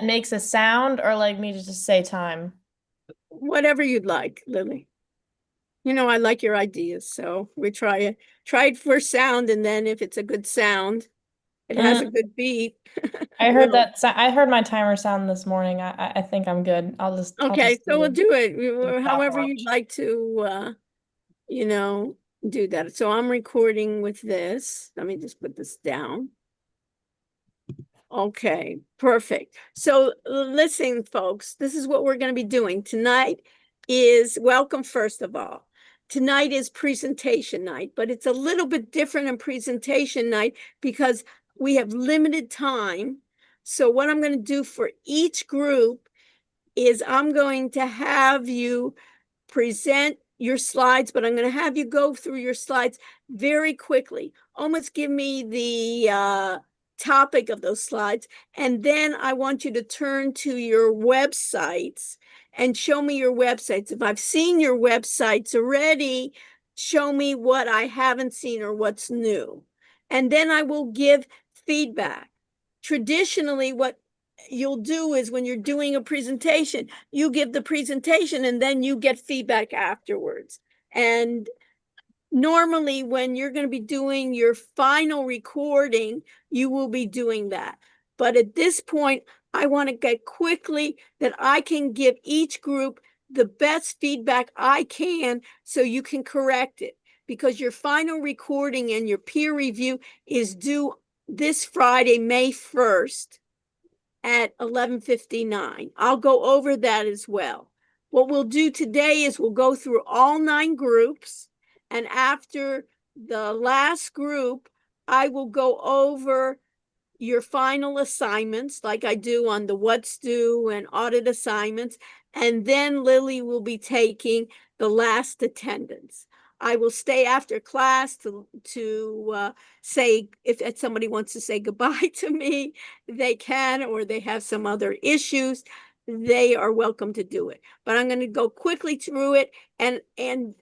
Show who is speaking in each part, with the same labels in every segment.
Speaker 1: makes a sound or like me to just say time?
Speaker 2: Whatever you'd like, Lily. You know, I like your ideas, so we try it. Try it for sound, and then if it's a good sound, it has a
Speaker 1: Mm,
Speaker 2: good beat.
Speaker 1: I heard
Speaker 2: We'll
Speaker 1: I heard my timer sound this morning. I think I'm good. I'll
Speaker 2: okay,
Speaker 1: just
Speaker 2: so we'll
Speaker 1: do
Speaker 2: do it
Speaker 1: a
Speaker 2: however you'd
Speaker 1: stopwatch.
Speaker 2: like to you know, do that. So I'm recording with this. Let me just put this down. Okay, perfect. So listen, folks, this is what we're going to be doing. Tonight is welcome, first of all. Tonight is presentation night, but it's a little bit different in presentation night because we have limited time. So what I'm going to do for each group is I'm going to have you present your slides, but I'm going to have you go through your slides very quickly. Almost give me the topic of those slides. And then I want you to turn to your websites and show me your websites. If I've seen your websites already, show me what I haven't seen or what's new. And then I will give feedback. Traditionally, what you'll do is when you're doing a presentation, you give the presentation and then you get feedback afterwards. And normally, when you're going to be doing your final recording, you will be doing that. But at this point, I want to get quickly that I can give each group the best feedback I can so you can correct it, because your final recording and your peer review is due this Friday, May 1st at 11:59. I'll go over that as well. What we'll do today is we'll go through all 9 groups, and after the last group, I will go over your final assignments like I do on the what's due and audit assignments, and then Lily will be taking the last attendance. I will stay after class to say if somebody wants to say goodbye to me, they can, or they have some other issues, they are welcome to do it. But I'm going to go quickly through it and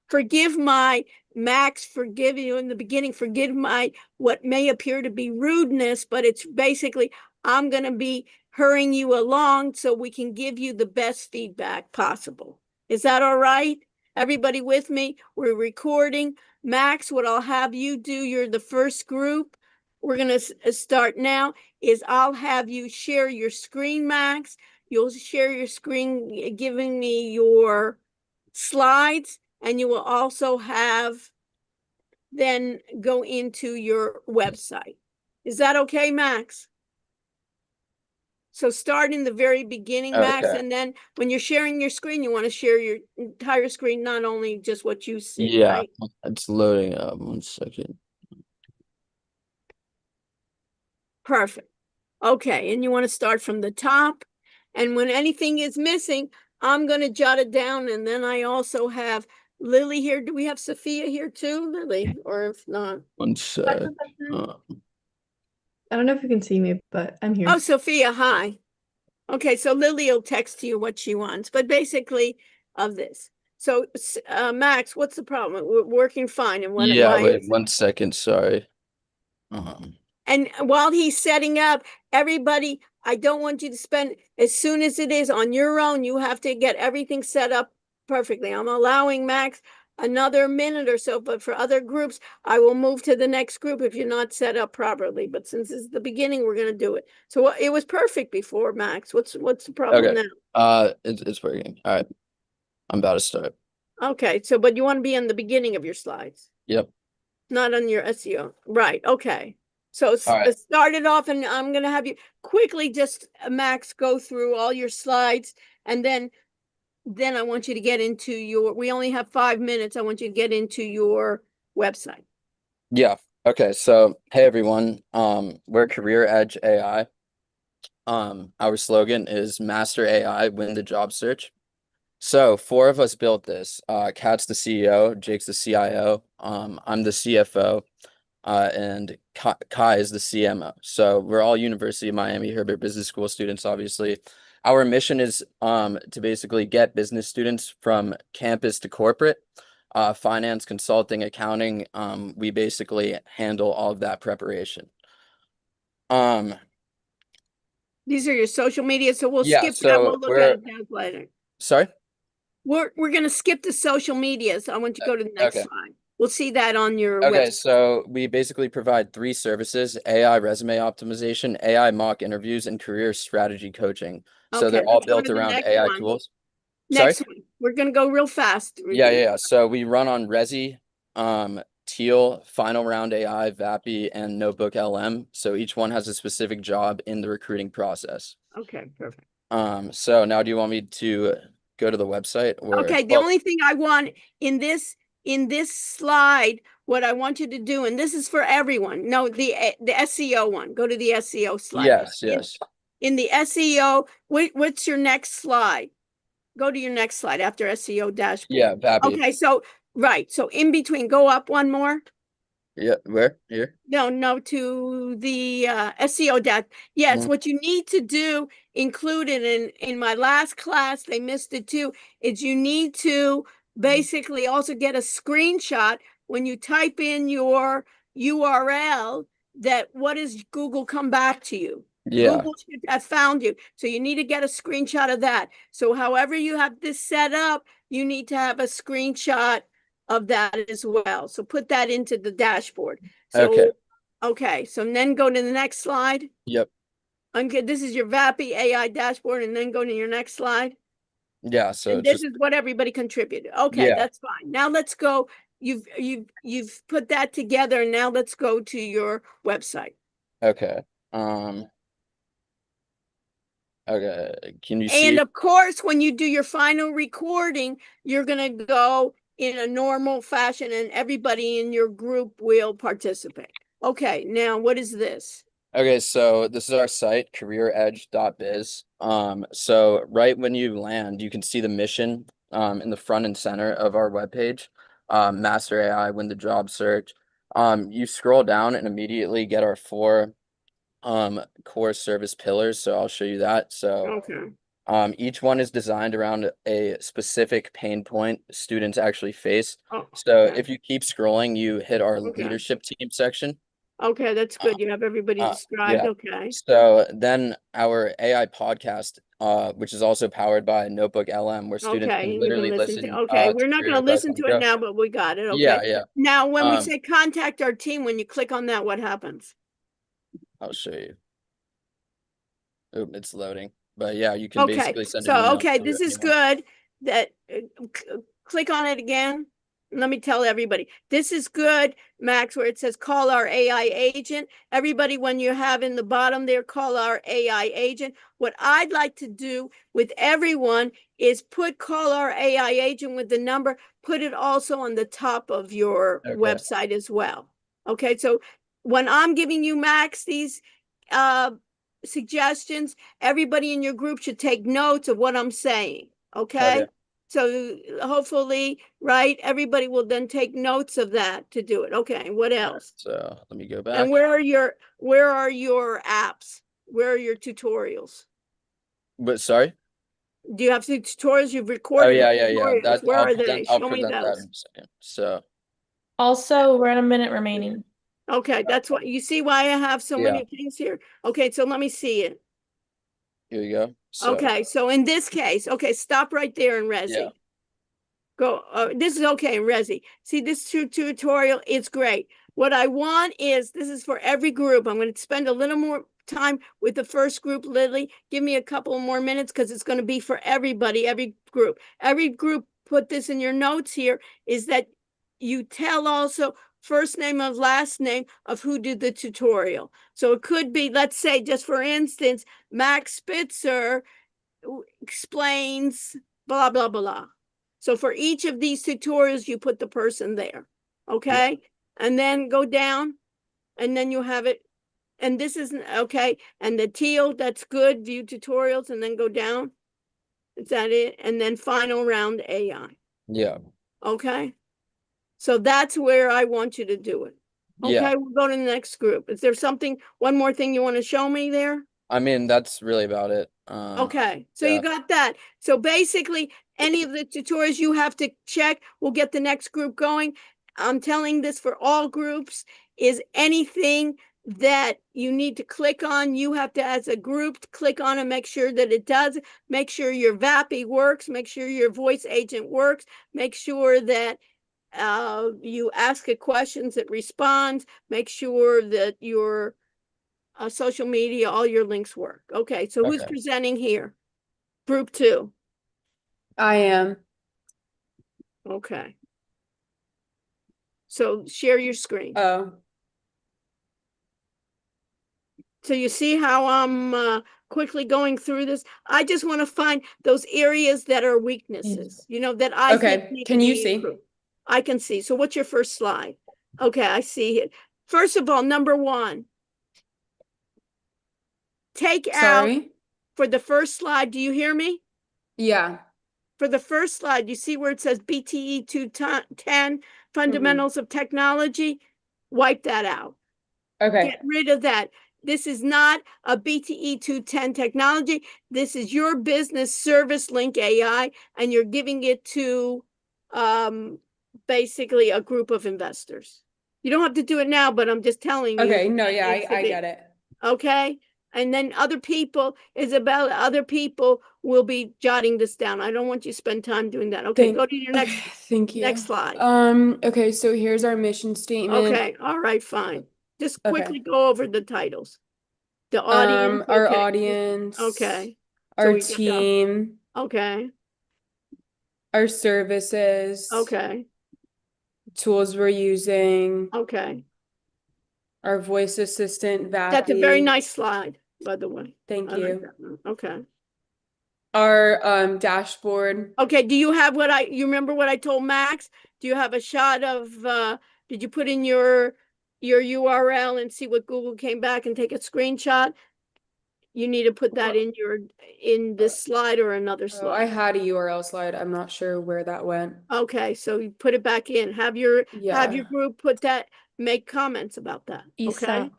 Speaker 2: forgive my Max, forgive you in the beginning, forgive my what may appear to be rudeness, but it's basically I'm going to be hurrying you along so we can give you the best feedback possible. Is that all right? Everybody with me? We're recording. Max, what I'll have you do, you're the first group. We're going to start now is I'll have you share your screen, Max. You'll share your screen giving me your slides, and you will also have then go into your website. Is that okay, Max? So start in the very beginning, Max,
Speaker 3: Okay.
Speaker 2: and then when you're sharing your screen, you want to share your entire screen, not only just what you see,
Speaker 3: Yeah,
Speaker 2: right?
Speaker 3: it's loading up. 1 second.
Speaker 2: Perfect. Okay, and you want to start from the top. And when anything is missing, I'm going to jot it down. And then I also have Lily here. Do we have Sophia here too, Lily? Or if not,
Speaker 3: 1 sec. Uh,
Speaker 4: I don't know if you can see me, but I'm here.
Speaker 2: oh, Sophia, hi. Okay, so Lily will text you what she wants, but basically of this. So, Max, what's the problem? We're working fine, and what?
Speaker 3: yeah,
Speaker 2: Why
Speaker 3: wait
Speaker 2: is it?
Speaker 3: 1 second. Sorry. Um,
Speaker 2: And while he's setting up, everybody, I don't want you to spend as soon as it is on your own. You have to get everything set up perfectly. I'm allowing Max another minute or so, but for other groups, I will move to the next group if you're not set up properly. But since it's the beginning, we're going to do it. So it was perfect before, Max. What's the problem
Speaker 3: okay.
Speaker 2: now?
Speaker 3: It's working. All right. I'm about to start.
Speaker 2: Okay, so but you want to be in the beginning of your slides,
Speaker 3: Yep.
Speaker 2: not on your SEO. Right, okay. So
Speaker 3: All right.
Speaker 2: start it off, and I'm going to have you quickly just, Max, go through all your slides, and then I want you to get into your, we only have 5 minutes. I want you to get into your website.
Speaker 3: Yeah. Okay. So, hey everyone. We're Career Edge AI. Our slogan is Master AI, Win the Job Search. So 4 of us built this. Kat's the CEO, Jake's the CIO, I'm the CFO, and Kai is the CMO. So we're all University of Miami Herbert Business School students, obviously. Our mission is to basically get business students from campus to corporate, finance, consulting, accounting. We basically handle all of that preparation. Um,
Speaker 2: These are your social media, so we'll
Speaker 3: Yeah,
Speaker 2: skip that. We'll
Speaker 3: so
Speaker 2: look at it down later.
Speaker 3: sorry?
Speaker 2: We're gonna skip the social media, so I want you to go to the next
Speaker 3: Okay.
Speaker 2: slide. We'll see that on your
Speaker 3: Okay,
Speaker 2: website.
Speaker 3: so we basically provide 3 services: AI resume optimization, AI mock interviews, and career strategy coaching. So
Speaker 2: Okay,
Speaker 3: they're all
Speaker 2: let's go
Speaker 3: built
Speaker 2: to the
Speaker 3: around
Speaker 2: next
Speaker 3: AI
Speaker 2: one.
Speaker 3: tools. Sorry?
Speaker 2: Next one. We're gonna go real fast.
Speaker 3: Yeah. So we run on Resi, Teal, Final Round AI, VAPI, and Notebook LM. So each one has a specific job in the recruiting process.
Speaker 2: Okay, perfect.
Speaker 3: So now do you want me to go to the website or
Speaker 2: Okay, the only thing I want in this slide, what I want you to do, and this is for everyone. No, the SEO one. Go to the SEO slide.
Speaker 3: Yes.
Speaker 2: In the SEO, what's your next slide? Go to your next slide after SEO dashboard.
Speaker 3: Yeah, VAPI.
Speaker 2: Okay, so right. So in between, go up one more.
Speaker 3: Yeah, where? Here?
Speaker 2: No, to the SEO dash. Yes,
Speaker 3: Mhm.
Speaker 2: what you need to do, included in my last class, they missed it too, is you need to basically also get a screenshot when you type in your URL, that what does Google come back to you?
Speaker 3: Yeah.
Speaker 2: Google should have found you. So you need to get a screenshot of that. So however you have this set up, you need to have a screenshot of that as well. So put that into the dashboard.
Speaker 3: Okay.
Speaker 2: So, okay, so then go to the next slide.
Speaker 3: Yep.
Speaker 2: Okay, this is your VAPI AI dashboard, and then go to your next slide.
Speaker 3: Yeah, so
Speaker 2: And
Speaker 3: it's
Speaker 2: this
Speaker 3: just
Speaker 2: is what everybody contributed. Okay,
Speaker 3: Yeah.
Speaker 2: that's fine. Now let's go. You've put that together, and now let's go to your website.
Speaker 3: okay. Um okay. Can you
Speaker 2: And
Speaker 3: see?
Speaker 2: of course, when you do your final recording, you're gonna go in a normal fashion, and everybody in your group will participate. Okay, now what is this?
Speaker 3: Okay, so this is our site, careeredge.biz. So right when you land, you can see the mission in the front and center of our webpage. Master AI, win the job search. You scroll down and immediately get our 4 core service pillars. So I'll show you that. So
Speaker 2: Okay.
Speaker 3: each one is designed around a specific pain point students actually face.
Speaker 2: Oh,
Speaker 3: So
Speaker 2: okay.
Speaker 3: if you keep scrolling, you hit our
Speaker 2: Okay.
Speaker 3: leadership team section.
Speaker 2: Okay, that's good. You have everybody described.
Speaker 3: Yeah.
Speaker 2: Okay.
Speaker 3: So then our AI podcast, which is also powered by Notebook LM, where students
Speaker 2: Okay,
Speaker 3: can
Speaker 2: you can
Speaker 3: literally
Speaker 2: listen to.
Speaker 3: listen
Speaker 2: Okay,
Speaker 3: to
Speaker 2: we're not
Speaker 3: career
Speaker 2: going to
Speaker 3: advice
Speaker 2: listen
Speaker 3: on the
Speaker 2: to it
Speaker 3: go.
Speaker 2: now, but we got it.
Speaker 3: Yeah,
Speaker 2: Okay.
Speaker 3: yeah.
Speaker 2: Now, when we
Speaker 3: Um,
Speaker 2: say contact our team, when you click on that, what happens?
Speaker 3: I'll show you. Oh, it's loading. But yeah, you can
Speaker 2: Okay,
Speaker 3: basically send an
Speaker 2: so
Speaker 3: email
Speaker 2: okay,
Speaker 3: to
Speaker 2: this is
Speaker 3: anyone.
Speaker 2: good. That click on it again. Let me tell everybody, this is good, Max, where it says call our AI agent. Everybody, when you have in the bottom there, call our AI agent. What I'd like to do with everyone is call our AI agent with the number, put it also on the top of your
Speaker 3: Okay.
Speaker 2: website as well. Okay, so when I'm giving you, Max, these suggestions, everybody in your group should take notes of what I'm saying. Okay.
Speaker 3: Okay.
Speaker 2: So hopefully, right, everybody will then take notes of that to do it. Okay, what
Speaker 3: All right,
Speaker 2: else?
Speaker 3: so let me go
Speaker 2: And
Speaker 3: back.
Speaker 2: where are your apps? Where are your tutorials?
Speaker 3: But sorry.
Speaker 2: Do you have the tutorials you've
Speaker 3: Oh
Speaker 2: recorded?
Speaker 3: yeah.
Speaker 2: Tutorials.
Speaker 3: That
Speaker 2: Where are they?
Speaker 3: I'll
Speaker 2: Show me
Speaker 3: present that in
Speaker 2: those.
Speaker 3: a second. So
Speaker 1: Also, we're at a minute remaining.
Speaker 2: Okay, that's what you see why I have so
Speaker 3: yeah,
Speaker 2: many things here. Okay, so let me see it.
Speaker 3: here you go. So
Speaker 2: Okay, so in this case, okay, stop right there in Resi.
Speaker 3: yeah.
Speaker 2: Go, this is okay in Resi. See, this tutorial, it's great. What I want is, this is for every group. I'm going to spend a little more time with the first group. Lily, give me a couple more minutes because it's going to be for everybody, every group. Every group, put this in your notes here, is that you tell also first name of last name of who did the tutorial. So it could be, let's say, just for instance, Max Spitzer explains blah, blah, blah. So for each of these tutorials, you put the person there. Okay. Yeah. And then go down and then you have it. And this is okay. And the teal, that's good. View tutorials and then go down. Is that it? And then final round AI.
Speaker 3: Yeah.
Speaker 2: Okay. So that's where I want you to do it. Okay.
Speaker 3: Yeah.
Speaker 2: We'll go to the next group. Is there one more thing you want to show me there?
Speaker 3: I mean, that's really about it.
Speaker 2: Okay, so
Speaker 3: yeah.
Speaker 2: you got that. So basically, any of the tutorials you have to check, we'll get the next group going. I'm telling this for all groups, is anything that you need to click on. You have to, as a group, click on and make sure that it does. Make sure your VAPI works. Make sure your voice agent works. Make sure that you ask it questions, it responds. Make sure that your social media, all your links work. Okay, so who's
Speaker 3: Okay.
Speaker 2: presenting here? Group 2.
Speaker 4: I am.
Speaker 2: Okay. So share your screen.
Speaker 4: Oh,
Speaker 2: So you see how I'm quickly going through this? I just want to find those areas that are weaknesses, that I think
Speaker 4: okay.
Speaker 2: need to
Speaker 4: Can you
Speaker 2: be
Speaker 4: see?
Speaker 2: improved. I can see. So what's your first slide? Okay, I see it. First of all, number 1, take out
Speaker 4: Sorry.
Speaker 2: for the first slide. Do you hear me?
Speaker 4: Yeah.
Speaker 2: For the first slide, you see where it says BTE210 Fundamentals of Technology? Wipe that out.
Speaker 4: Okay.
Speaker 2: Get rid of that. This is not a BTE210 technology. This is your business service link AI, and you're giving it to basically a group of investors. You don't have to do it now, but I'm just telling you.
Speaker 4: Okay. No, yeah,
Speaker 2: It's a
Speaker 4: I
Speaker 2: bit-
Speaker 4: get it.
Speaker 2: Okay. And then other people will be jotting this down. I don't want you to spend time doing that. Okay, go to your
Speaker 4: Okay, thank you.
Speaker 2: next slide.
Speaker 4: Okay, so here's our mission statement.
Speaker 2: Okay, all right, fine. Just
Speaker 4: Okay.
Speaker 2: quickly go over the titles. The audience.
Speaker 4: Our
Speaker 2: Okay.
Speaker 4: audience.
Speaker 2: Okay. So
Speaker 4: Our
Speaker 2: we got the-
Speaker 4: team.
Speaker 2: Okay.
Speaker 4: Our services.
Speaker 2: Okay.
Speaker 4: Tools we're using.
Speaker 2: Okay.
Speaker 4: Our voice assistant,
Speaker 2: That's a very
Speaker 4: Vappy.
Speaker 2: nice slide, by the way.
Speaker 4: Thank
Speaker 2: I like
Speaker 4: you.
Speaker 2: that one. Okay.
Speaker 4: Our dashboard.
Speaker 2: Okay. Do you have you remember what I told Max? Do you have a shot of did you put in your URL and see what Google came back and take a screenshot? You need to put that in this slide or another
Speaker 4: Oh, I
Speaker 2: slide.
Speaker 4: had a URL slide. I'm not sure where that went.
Speaker 2: Okay, so you put it back in. Have your
Speaker 4: Yeah.
Speaker 2: group make comments about that. Okay.
Speaker 1: Isa,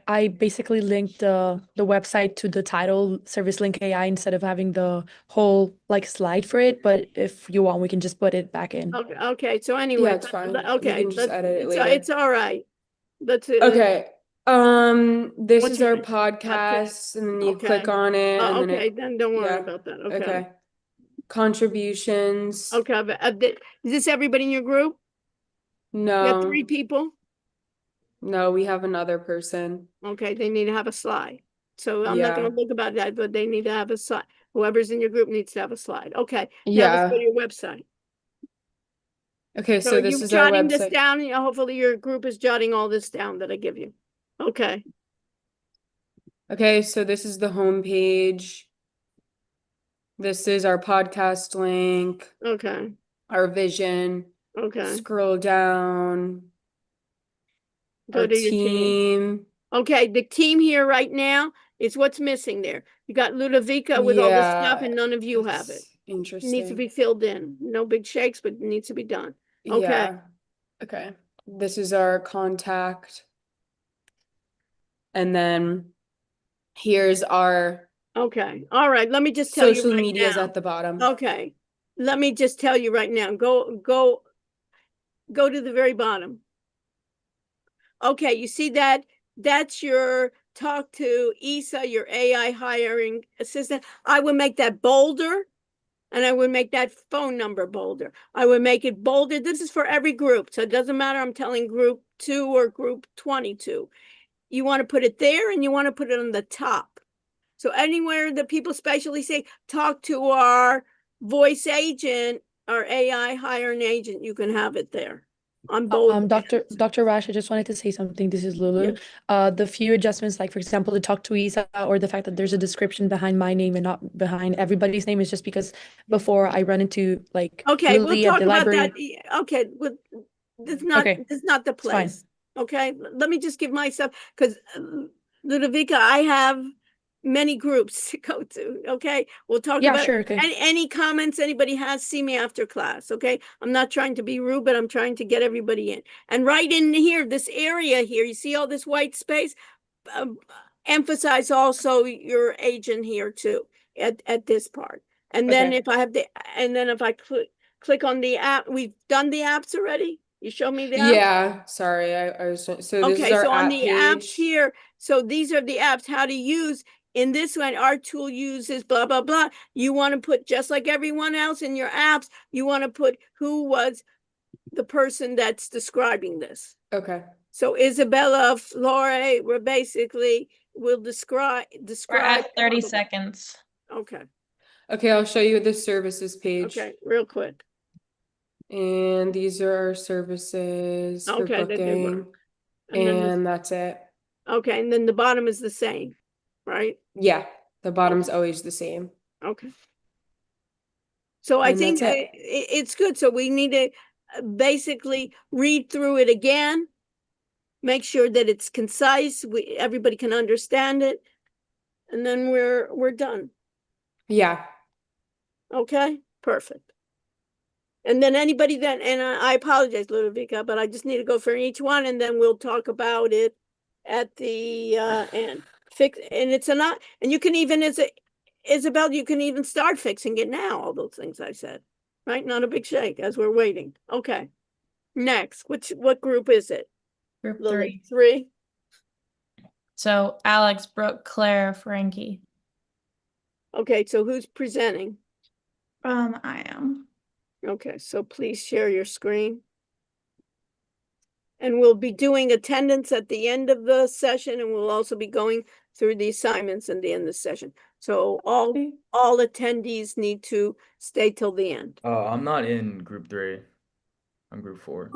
Speaker 1: I basically linked the website to the title Service Link AI instead of having the whole like slide for it. But if you want, we can just put it back in.
Speaker 2: Okay. Okay. So anyway,
Speaker 4: Yeah, it's fine. We
Speaker 2: okay,
Speaker 4: can just edit it
Speaker 2: it's
Speaker 4: later.
Speaker 2: it's all right. Let's
Speaker 4: Okay. This
Speaker 2: What's
Speaker 4: is our
Speaker 2: your
Speaker 4: podcast, and then you click
Speaker 2: Okay.
Speaker 4: on it, and then
Speaker 2: Okay,
Speaker 4: it,
Speaker 2: then don't worry
Speaker 4: yeah.
Speaker 2: about that. Okay.
Speaker 4: Okay. Contributions.
Speaker 2: Okay. But, is this everybody in your group? You have 3
Speaker 4: No,
Speaker 2: people?
Speaker 4: no, we have another person.
Speaker 2: Okay, they need to have a slide. So I'm not
Speaker 4: Yeah.
Speaker 2: gonna look about that, but they need to have a slide. Whoever's in your group needs to have a slide. Okay. Now let's go to
Speaker 4: Yeah.
Speaker 2: your website.
Speaker 4: Okay,
Speaker 2: So
Speaker 4: so
Speaker 2: are
Speaker 4: this
Speaker 2: you
Speaker 4: is our
Speaker 2: jotting this
Speaker 4: website.
Speaker 2: down? Hopefully your group is jotting all this down that I give you. Okay.
Speaker 4: Okay, so this is the home page. This is our podcast link,
Speaker 2: Okay.
Speaker 4: our vision.
Speaker 2: Okay.
Speaker 4: Scroll down.
Speaker 2: Go
Speaker 4: Our
Speaker 2: to your team.
Speaker 4: team.
Speaker 2: Okay, the team here right now is what's missing there. You got Ludovica with all this stuff
Speaker 4: Yeah,
Speaker 2: and none of you have it.
Speaker 4: that's
Speaker 2: It needs to
Speaker 4: interesting.
Speaker 2: be filled in. No big shakes, but it needs to be done. Okay.
Speaker 4: Yeah. Okay. This is our contact. And then here's our
Speaker 2: Okay. All right. Let me just tell you
Speaker 4: social
Speaker 2: right
Speaker 4: medias
Speaker 2: now.
Speaker 4: at the bottom.
Speaker 2: Okay. Let me just tell you right now. Go to the very bottom. Okay, you see that? That's your talk to Isa, your AI hiring assistant. I would make that bolder, and I would make that phone number bolder. I would make it bolder. This is for every group, so it doesn't matter. I'm telling group 2 or group 22. You want to put it there, and you want to put it on the top. So anywhere that people specially say, talk to our voice agent, our AI hiring agent, you can have it there. On bold.
Speaker 1: Dr. Rash, I just wanted to say something. This is Lulu. The few adjustments, like for example, the talk to Isa or the fact that there's a description behind my name and not behind everybody's name is just because before I run into like
Speaker 2: Okay, we'll
Speaker 1: Lily at
Speaker 2: talk
Speaker 1: the
Speaker 2: about
Speaker 1: library.
Speaker 2: that. Okay, this
Speaker 1: Okay,
Speaker 2: is not the
Speaker 1: it's fine.
Speaker 2: place. Okay, let me just give myself, because Ludovica, I have many groups to go to. Okay, we'll talk
Speaker 1: Yeah,
Speaker 2: about
Speaker 1: sure. Okay.
Speaker 2: any comments anybody has, see me after class. Okay, I'm not trying to be rude, but I'm trying to get everybody in. And right in here, this area here, you see all this white space? Emphasize also your agent here too at this part. And then
Speaker 4: Okay.
Speaker 2: if I have if I click on the app, we've done the apps already. You show me the apps?
Speaker 4: Yeah, sorry, I was, so this is
Speaker 2: Okay,
Speaker 4: our
Speaker 2: so on
Speaker 4: app
Speaker 2: the apps
Speaker 4: page.
Speaker 2: here, so these are the apps, how to use. In this one, our tool uses blah, blah, blah. You want to put, just like everyone else in your apps, you want to put who was the person that's describing this.
Speaker 4: Okay.
Speaker 2: So Isabella, Flore, we're basically will describe.
Speaker 1: We're at 30 seconds.
Speaker 2: Okay,
Speaker 4: Okay, I'll show you the services page.
Speaker 2: okay, real quick.
Speaker 4: And these are our services for
Speaker 2: Okay, that did work.
Speaker 4: booking.
Speaker 2: And then
Speaker 4: And that's it.
Speaker 2: okay, and then the bottom is the same, right?
Speaker 4: Yeah, the bottom's always the same.
Speaker 2: Okay. So I
Speaker 4: And
Speaker 2: think
Speaker 4: that's it.
Speaker 2: it's good. So we need to basically read through it again, make sure that it's concise, everybody can understand it, and then we're done.
Speaker 4: Yeah.
Speaker 2: Okay, perfect. And then anybody that, and I apologize, Ludovica, but I just need to go for each one, and then we'll talk about it at the end. And it's not, and you can even, Isabel, you can even start fixing it now, all those things I said, right? Not a big shake as we're waiting. Okay. Next, what group is it?
Speaker 1: Group
Speaker 2: Lily,
Speaker 1: 3.
Speaker 2: 3?
Speaker 1: So Alex, Brooke, Claire, Frankie.
Speaker 2: Okay, so who's presenting?
Speaker 1: I am.
Speaker 2: Okay, so please share your screen. And we'll be doing attendance at the end of the session, and we'll also be going through the assignments at the end of the session. So all attendees need to stay till the end.
Speaker 5: I'm not in group 3. I'm group 4.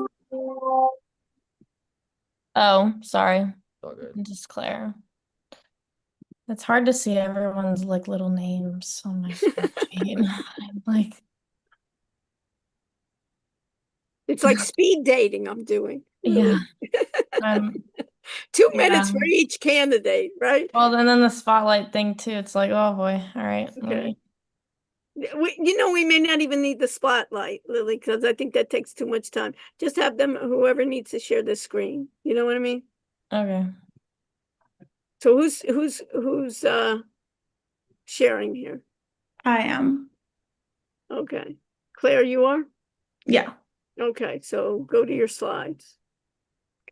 Speaker 1: Oh, sorry.
Speaker 5: It's all good.
Speaker 1: Just Claire. It's hard to see everyone's like little names on my spreadsheet. I'm like,
Speaker 2: It's like speed dating I'm doing.
Speaker 1: yeah.
Speaker 2: Really. 2 minutes
Speaker 1: Yeah.
Speaker 2: for each candidate, right?
Speaker 1: Well, and then the spotlight thing too. It's like, oh boy. All right.
Speaker 2: Okay. We may not even need the spotlight, Lily, because I think that takes too much time. Just have them, whoever needs to share the screen. You know what I mean?
Speaker 1: Okay.
Speaker 2: So who's sharing here?
Speaker 1: I am.
Speaker 2: Okay. Claire, you are?
Speaker 1: Yeah.
Speaker 2: Okay, so go to your slides.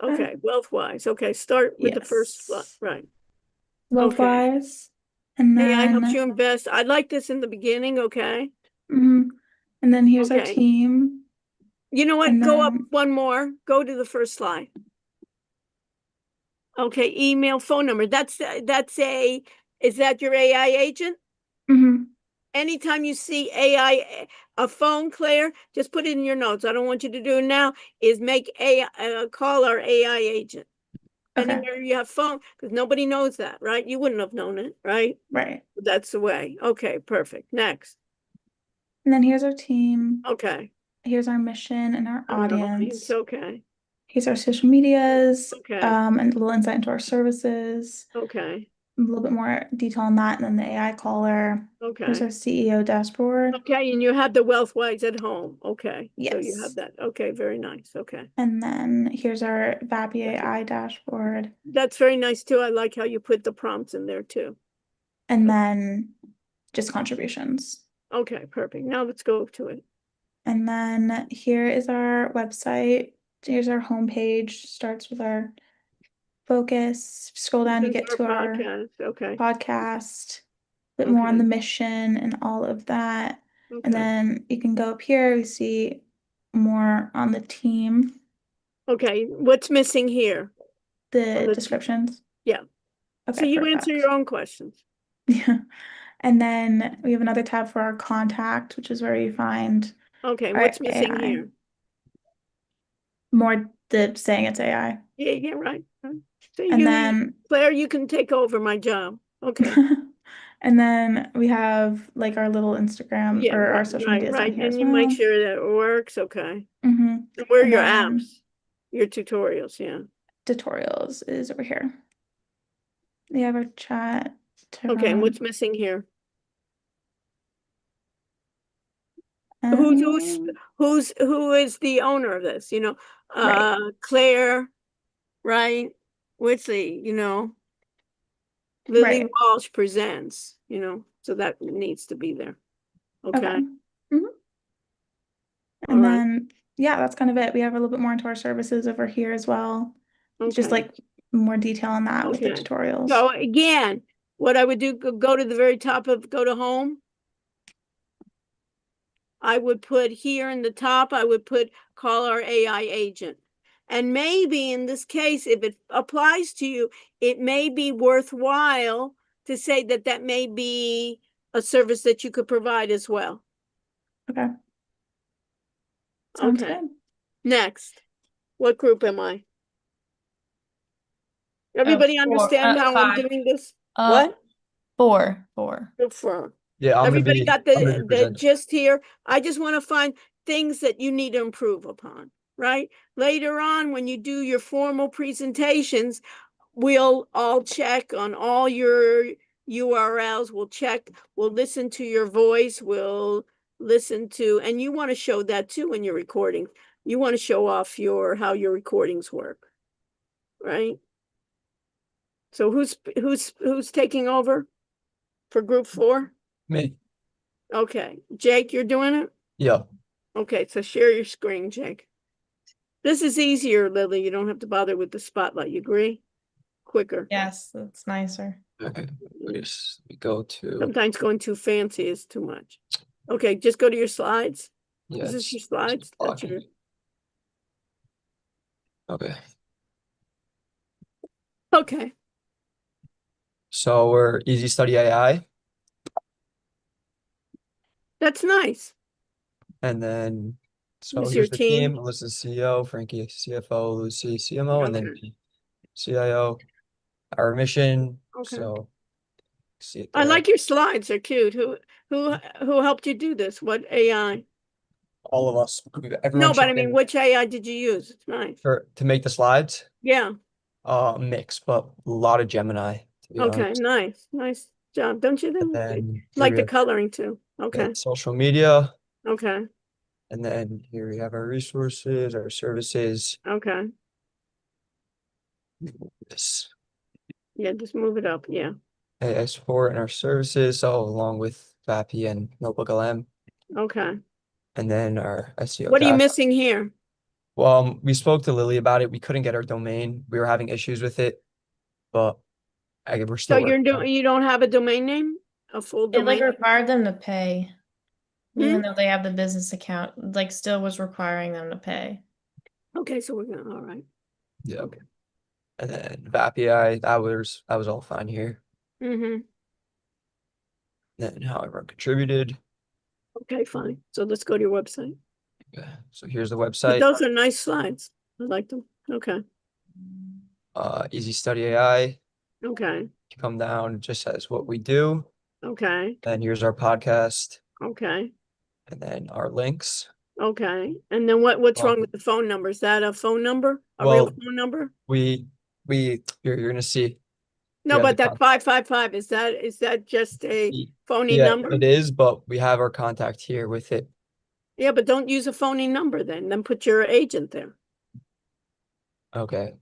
Speaker 2: Okay, wealth-wise. Okay, start with the first slide,
Speaker 1: Yes.
Speaker 2: right?
Speaker 1: Wealth-wise. And
Speaker 2: Hey, I helped
Speaker 1: then
Speaker 2: you invest. I'd like this in the beginning, okay?
Speaker 1: and then here's our
Speaker 2: Okay.
Speaker 1: team.
Speaker 2: You know what?
Speaker 1: And
Speaker 2: Go up
Speaker 1: then
Speaker 2: one more. Go to the first slide. Okay, email, phone number. Is that your AI agent?
Speaker 1: mhm.
Speaker 2: Anytime you see AI, a phone, Claire, just put it in your notes. I don't want you to do it now, is make call our AI agent.
Speaker 1: Okay.
Speaker 2: Anywhere you have phone, because nobody knows that, right? You wouldn't have known it, right?
Speaker 1: Right.
Speaker 2: That's the way. Okay, perfect. Next.
Speaker 1: And then here's our team.
Speaker 2: Okay.
Speaker 1: Here's our mission and our
Speaker 2: I know,
Speaker 1: audience.
Speaker 2: it's okay.
Speaker 1: Here's our social medias.
Speaker 2: Okay.
Speaker 1: And a little insight into our services.
Speaker 2: Okay.
Speaker 1: A little bit more detail on that, and then the AI caller. Here's
Speaker 2: Okay.
Speaker 1: our CEO dashboard.
Speaker 2: Okay, and you have the wealth-wise at home. Okay. So you
Speaker 1: Yes.
Speaker 2: have that. Okay, very nice. Okay.
Speaker 1: And then here's our VAPI AI dashboard.
Speaker 2: That's very nice too. I like how you put the prompts in there too.
Speaker 1: And then just contributions.
Speaker 2: Okay, perfect. Now let's go to it.
Speaker 1: And then here is our website. Here's our homepage. Starts with our focus. Scroll down, you
Speaker 2: This is
Speaker 1: get to our
Speaker 2: podcast. Okay.
Speaker 1: podcast. A bit more on
Speaker 2: Okay.
Speaker 1: the mission and all of that. And
Speaker 2: Okay.
Speaker 1: then you can go up here, we see more on the team,
Speaker 2: Okay, what's missing here?
Speaker 1: the
Speaker 2: the-
Speaker 1: descriptions.
Speaker 2: Yeah.
Speaker 1: Okay,
Speaker 2: So you answer
Speaker 1: perfect.
Speaker 2: your own questions.
Speaker 1: Yeah. And then we have another tab for our contact, which is where you find
Speaker 2: Okay,
Speaker 1: our
Speaker 2: what's missing
Speaker 1: AI.
Speaker 2: here?
Speaker 1: More the saying it's AI.
Speaker 2: Yeah, right. So
Speaker 1: And then
Speaker 2: Claire, you can take over my job. Okay.
Speaker 1: and then we have like our little Instagram
Speaker 2: Yeah,
Speaker 1: or our
Speaker 2: right,
Speaker 1: social medias on
Speaker 2: right.
Speaker 1: here as
Speaker 2: And you make
Speaker 1: well.
Speaker 2: sure that it works. Okay.
Speaker 1: Mhm.
Speaker 2: And where are
Speaker 1: And
Speaker 2: your
Speaker 1: then
Speaker 2: apps? Your tutorials, yeah.
Speaker 1: tutorials is over here. We have our chat to
Speaker 2: Okay, and
Speaker 1: run.
Speaker 2: what's missing here? Who is the owner of this?
Speaker 1: Right.
Speaker 2: Claire, right? Whitley, Lily
Speaker 1: Right.
Speaker 2: Walsh presents, so that needs to be there. Okay.
Speaker 1: Okay. Mhm.
Speaker 2: All
Speaker 1: And
Speaker 2: right.
Speaker 1: then
Speaker 6: yeah, that's kind of it. We have a little bit more into our services over here as well. Just
Speaker 2: Okay.
Speaker 6: like more detail on that with the
Speaker 2: Okay.
Speaker 6: tutorials.
Speaker 2: So again, what I would do, go to the very top of, go to home. I would put here in the top, I would put call our AI agent. And maybe in this case, if it applies to you, it may be worthwhile to say that that may be a service that you could provide as well.
Speaker 6: Okay. Sounds
Speaker 2: Okay.
Speaker 6: good.
Speaker 2: Next, what group am I? Everybody understand how I'm doing this? What?
Speaker 7: Four.
Speaker 2: Good for.
Speaker 8: Yeah,
Speaker 2: Everybody got
Speaker 8: I'm gonna be
Speaker 2: the
Speaker 8: presenting.
Speaker 2: gist here. I just want to find things that you need to improve upon, right? Later on, when you do your formal presentations, we'll all check on all your URLs. We'll check, we'll listen to your voice, we'll listen to, and you want to show that too when you're recording. You want to show off how your recordings work, right? So who's taking over for group 4?
Speaker 8: Me.
Speaker 2: Okay, Jake, you're doing it?
Speaker 8: Yeah.
Speaker 2: Okay, so share your screen, Jake. This is easier, Lily. You don't have to bother with the spotlight. You agree? Quicker.
Speaker 7: Yes, that's nicer.
Speaker 8: Okay. We go to
Speaker 2: Sometimes going too fancy is too much. Okay, just go to your slides. Is this
Speaker 8: yes.
Speaker 2: your slides? That's your.
Speaker 8: Okay.
Speaker 2: Okay,
Speaker 8: So we're Easy Study AI,
Speaker 2: that's nice.
Speaker 8: and then so
Speaker 2: Who's
Speaker 8: here's
Speaker 2: your
Speaker 8: the
Speaker 2: team?
Speaker 8: team. Alyssa's CEO, Frankie CFO, Lucy CMO, and then
Speaker 2: Okay.
Speaker 8: me, CIO. Our mission.
Speaker 2: Okay.
Speaker 8: So see it
Speaker 2: I
Speaker 8: there.
Speaker 2: like your slides. They're cute. Who helped you do this? What AI?
Speaker 8: All of us. Everyone
Speaker 2: No, but I
Speaker 8: chipped
Speaker 2: mean,
Speaker 8: in
Speaker 2: which AI did you use? It's nice.
Speaker 8: to make the slides.
Speaker 2: Yeah.
Speaker 8: Mix, but a lot of Gemini, to be
Speaker 2: Okay,
Speaker 8: honest.
Speaker 2: nice job. Don't you
Speaker 8: And
Speaker 2: think?
Speaker 8: then here
Speaker 2: Like
Speaker 8: we
Speaker 2: the
Speaker 8: have
Speaker 2: coloring too. Okay,
Speaker 8: social media.
Speaker 2: okay,
Speaker 8: And then here we have our resources, our services.
Speaker 2: okay.
Speaker 8: This
Speaker 2: Yeah, just move it up. Yeah,
Speaker 8: AI support and our services, so along with VAPI and Notebook LM,
Speaker 2: okay.
Speaker 8: and then our SEO
Speaker 2: What are you
Speaker 8: dash.
Speaker 2: missing here?
Speaker 8: Well, we spoke to Lily about it. We couldn't get our domain. We were having issues with it, but we're
Speaker 2: So
Speaker 8: still working on it.
Speaker 2: you don't have a domain name? A full
Speaker 7: It like
Speaker 2: domain?
Speaker 7: required them to pay,
Speaker 2: Hmm?
Speaker 7: even though they have the business account, like still was requiring them to pay.
Speaker 2: Okay, so we're gonna, all right.
Speaker 8: Yeah. And then VAPI, that was all fine here.
Speaker 2: Mm-hmm.
Speaker 8: Then how everyone contributed.
Speaker 2: Okay, fine. So let's go to your website.
Speaker 8: Okay, so here's the
Speaker 2: But
Speaker 8: website.
Speaker 2: those are nice slides. I like them. Okay,
Speaker 8: Easy Study AI.
Speaker 2: okay,
Speaker 8: You come down, it just says what we do.
Speaker 2: okay,
Speaker 8: Then here's our podcast,
Speaker 2: okay,
Speaker 8: and then our links.
Speaker 2: okay. And then what's wrong
Speaker 8: Well-
Speaker 2: with the phone number? Is that a phone number? A real
Speaker 8: Well,
Speaker 2: phone number?
Speaker 8: You're gonna see.
Speaker 2: No,
Speaker 8: have
Speaker 2: but
Speaker 8: the
Speaker 2: that 555, is that just a phony
Speaker 8: Yeah,
Speaker 2: number?
Speaker 8: it is, but we have our contact here with it.
Speaker 2: Yeah, but don't use a phony number then put your agent there.
Speaker 8: Okay.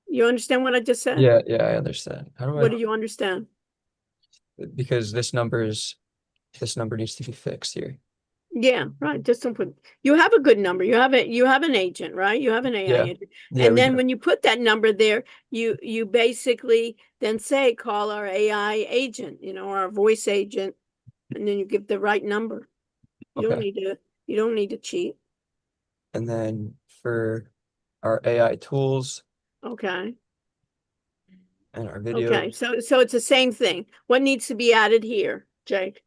Speaker 2: You understand what I just said?
Speaker 8: Yeah, I understand. How do
Speaker 2: What do you understand?
Speaker 8: because this number needs to be fixed here.
Speaker 2: Yeah, right. Just don't put, you have a good number. You have an agent, right? You have an AI
Speaker 8: Yeah.
Speaker 2: agent.
Speaker 8: Yeah,
Speaker 2: And
Speaker 8: we
Speaker 2: then
Speaker 8: do.
Speaker 2: when you put that number there, you basically then say, call our AI agent, our voice agent, and then you give the right number. You don't
Speaker 8: Okay.
Speaker 2: need to cheat.
Speaker 8: And then for our AI tools
Speaker 2: Okay.
Speaker 8: and our
Speaker 2: Okay.
Speaker 8: videos,
Speaker 2: So it's the same thing. What needs to be added here, Jake?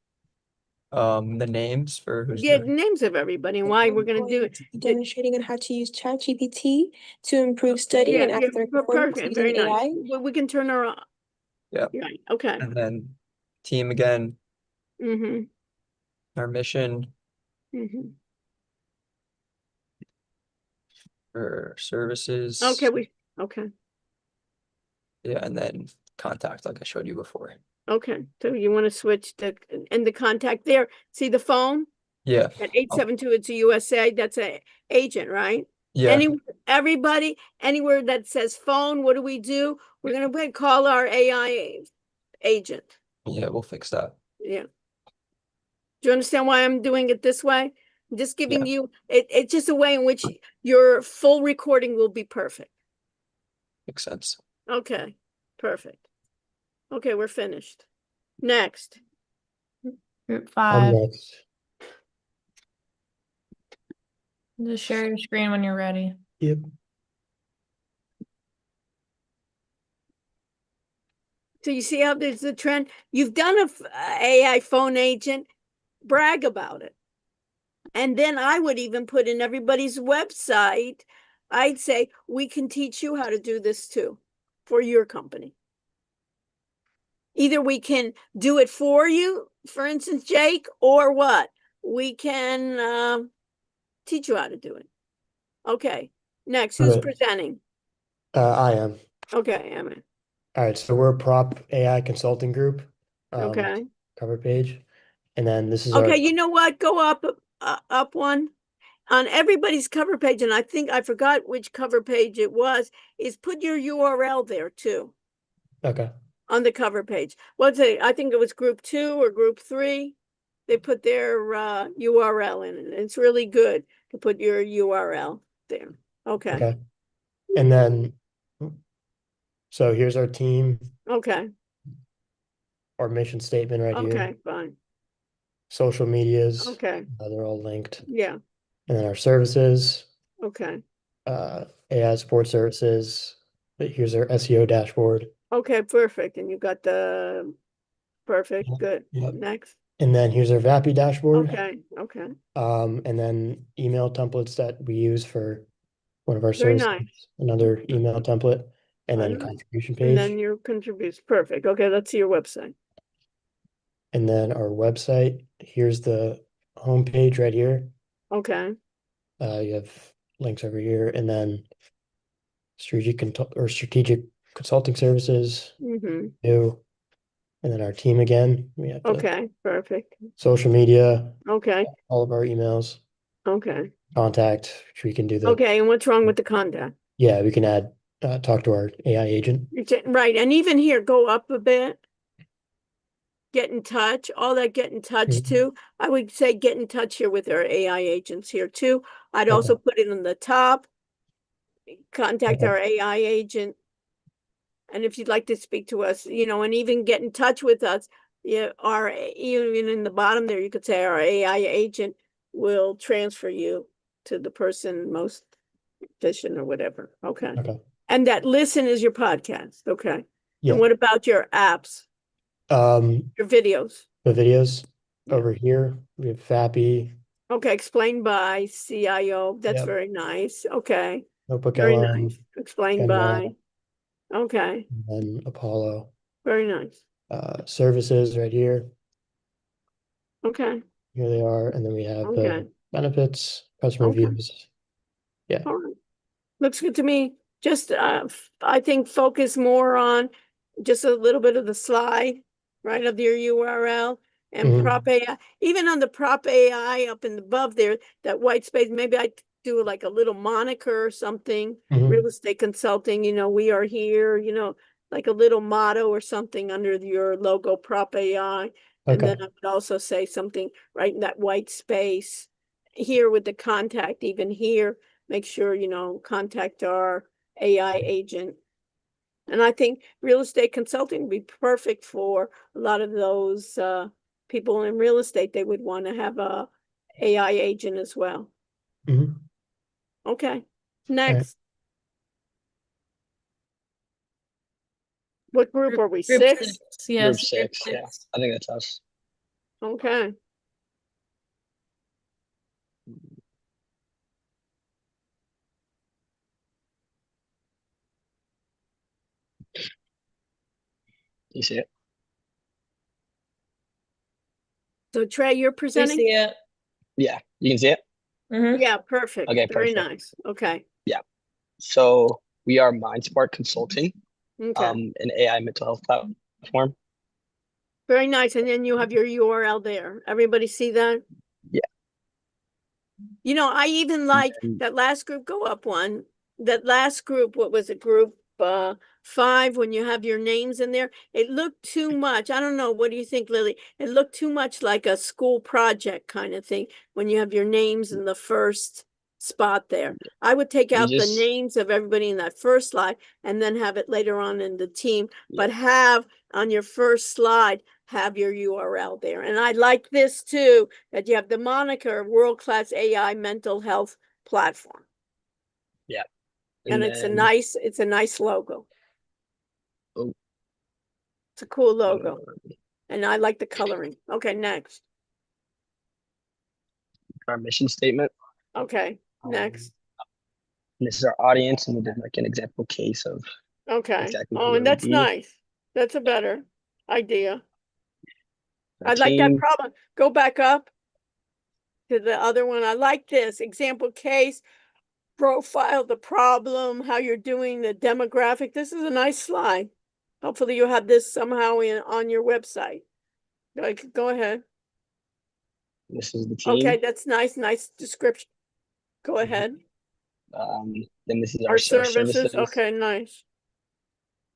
Speaker 8: the names for who's
Speaker 2: Yeah,
Speaker 8: doing.
Speaker 2: names of everybody and why we're gonna do it.
Speaker 9: Demonstrating on how to use ChatGPT to improve study
Speaker 2: Yeah,
Speaker 9: and academic performance
Speaker 2: perfect, very
Speaker 9: using
Speaker 2: nice.
Speaker 9: AI.
Speaker 2: Well, we can turn her on.
Speaker 8: Yeah.
Speaker 2: Right, okay.
Speaker 8: And then team again,
Speaker 2: Mm-hmm,
Speaker 8: our mission
Speaker 2: mm-hmm.
Speaker 8: for services.
Speaker 2: Okay,
Speaker 8: Yeah, and then contact like I showed you before.
Speaker 2: okay. So you want to switch the contact there. See the phone?
Speaker 8: Yeah.
Speaker 2: At 872, it's a USA, that's a agent, right?
Speaker 8: Yeah.
Speaker 2: Everybody, anywhere that says phone, what do? We're gonna call our AI agent.
Speaker 8: Yeah, we'll fix that.
Speaker 2: Yeah. Do you understand why I'm doing it this way? I'm just giving you, it's just a way in which your full recording will be perfect.
Speaker 8: Makes sense.
Speaker 2: Okay, perfect. Okay, we're finished. Next.
Speaker 7: Group
Speaker 10: I'm
Speaker 7: 5.
Speaker 10: next.
Speaker 7: Just share your screen when you're ready.
Speaker 10: Yep.
Speaker 2: So you see how there's the trend? You've done a AI phone agent, brag about it. And then I would even put in everybody's website, I'd say, we can teach you how to do this too for your company. Either we can do it for you, for instance, Jake, or what? We can teach you how to do it. Okay, next, who's
Speaker 10: Okay.
Speaker 2: presenting?
Speaker 10: I am.
Speaker 2: Okay, Emma.
Speaker 10: All right, so we're a prop AI consulting group.
Speaker 2: Okay.
Speaker 10: Cover page. And then this is our
Speaker 2: Okay, you know what? Go up one. On everybody's cover page, and I think I forgot which cover page it was, is put your URL there too,
Speaker 10: okay.
Speaker 2: on the cover page. What's it? I think it was group 2 or group 3. They put their URL in it. It's really good to put your URL there. Okay.
Speaker 10: Okay. And then so here's our team,
Speaker 2: Okay.
Speaker 10: our mission statement right here.
Speaker 2: Okay, fine.
Speaker 10: Social medias.
Speaker 2: Okay.
Speaker 10: They're all linked.
Speaker 2: Yeah.
Speaker 10: And then our services,
Speaker 2: Okay.
Speaker 10: AI support services. But here's our SEO dashboard.
Speaker 2: Okay, perfect. And you got the perfect, good.
Speaker 10: Yep.
Speaker 2: Next.
Speaker 10: And then here's our VAPI dashboard.
Speaker 2: Okay, okay.
Speaker 10: And then email templates that we use for one of our
Speaker 2: Very
Speaker 10: services,
Speaker 2: nice.
Speaker 10: another email template, and then
Speaker 2: Very nice.
Speaker 10: contribution
Speaker 2: And
Speaker 10: page.
Speaker 2: then your contributes. Perfect. Okay, let's see your website.
Speaker 10: And then our website, here's the homepage right here.
Speaker 2: Okay.
Speaker 10: You have links over here, and then strategic consulting services,
Speaker 2: Mm-hmm.
Speaker 10: new, and then our team again. We have the
Speaker 2: Okay, perfect.
Speaker 10: social media,
Speaker 2: Okay,
Speaker 10: all of our emails,
Speaker 2: okay.
Speaker 10: contact, which we can do the,
Speaker 2: Okay, and what's wrong with the contact?
Speaker 10: yeah, we can add, talk to our AI agent.
Speaker 2: Right, and even here, go up a bit. Get in touch, all that get in touch
Speaker 10: Mhm.
Speaker 2: too. I would say get in touch here with our AI agents here too. I'd
Speaker 10: Okay.
Speaker 2: also put it on the top. Contact
Speaker 10: Okay.
Speaker 2: our AI agent. And if you'd like to speak to us, and even get in touch with us, yeah, even in the bottom there, you could say our AI agent will transfer you to the person most efficient or whatever. Okay.
Speaker 10: Okay.
Speaker 2: And that listen is your podcast. Okay.
Speaker 10: Yeah.
Speaker 2: And what about your apps, your videos?
Speaker 10: The videos
Speaker 2: Yeah.
Speaker 10: over here, we have FAPI,
Speaker 2: Okay. Explained by CIO. That's
Speaker 10: Yep.
Speaker 2: very nice. Okay.
Speaker 10: Notebook
Speaker 2: Very
Speaker 10: LM,
Speaker 2: nice. Explained
Speaker 10: Gemini,
Speaker 2: by. Okay.
Speaker 10: and then Apollo.
Speaker 2: Very nice.
Speaker 10: Services right here.
Speaker 2: Okay.
Speaker 10: Here they are, and then we have
Speaker 2: Okay.
Speaker 10: the benefits, customer
Speaker 2: Okay.
Speaker 10: reviews. Yeah.
Speaker 2: All right. Looks good to me. Just, I think focus more on just a little bit of the slide, right, of your URL and
Speaker 10: Mhm.
Speaker 2: prop AI. Even on the prop AI up in above there, that white space, maybe I do like a little moniker or something,
Speaker 10: Mhm.
Speaker 2: real estate consulting, we are here, like a little motto or something under your logo prop AI. And then
Speaker 10: Okay.
Speaker 2: I would also say something right in that white space here with the contact, even here, make sure, contact our AI agent. And I think real estate consulting would be perfect for a lot of those people in real estate. They would want to have a AI agent as well.
Speaker 10: Mhm.
Speaker 2: Okay, next. What group are we?
Speaker 7: Group
Speaker 2: 6?
Speaker 7: 6. Yes.
Speaker 11: Group 6, yeah. I think that's us.
Speaker 2: Okay.
Speaker 11: You see it?
Speaker 2: So Trey, you're
Speaker 7: We
Speaker 2: presenting?
Speaker 7: see it.
Speaker 11: Yeah, you can see it?
Speaker 7: Mhm.
Speaker 2: Yeah, perfect.
Speaker 11: Okay,
Speaker 2: Very
Speaker 11: perfect.
Speaker 2: nice. Okay.
Speaker 11: So we are MindSpark Consulting,
Speaker 2: Okay.
Speaker 11: an AI mental health platform.
Speaker 2: Very nice. And then you have your URL there. Everybody see that?
Speaker 11: Yeah.
Speaker 2: I even like
Speaker 11: then-
Speaker 2: that last group, go up one. That last group, what was it, group 5, when you have your names in there, it looked too much. I don't know. What do you think, Lily? It looked too much like a school project kind of thing when you have your names in the first spot there. I would take out the names of everybody in that first slide and then have it later on in the team, but have on your first slide, have your URL there. And I like this too, that you have the moniker world-class AI mental health platform.
Speaker 11: Yeah.
Speaker 2: And it's a nice logo.
Speaker 11: Oh.
Speaker 2: It's a cool logo. And I like the coloring. Okay, next.
Speaker 11: Our mission statement.
Speaker 2: Okay, next.
Speaker 11: And this is our audience, and we did like an example case of
Speaker 2: Okay.
Speaker 11: exactly
Speaker 2: Oh,
Speaker 11: who it
Speaker 2: and
Speaker 11: would
Speaker 2: that's
Speaker 11: be.
Speaker 2: nice. That's a better idea.
Speaker 11: Our
Speaker 2: I like that
Speaker 11: team.
Speaker 2: problem. Go back up to the other one. I like this example case, profile the problem, how you're doing the demographic. This is a nice slide. Hopefully you have this somehow on your website. Go ahead.
Speaker 11: This is the team.
Speaker 2: Okay, that's nice. Nice description. Go ahead.
Speaker 11: Then this is
Speaker 2: Our
Speaker 11: our
Speaker 2: services. Okay, nice.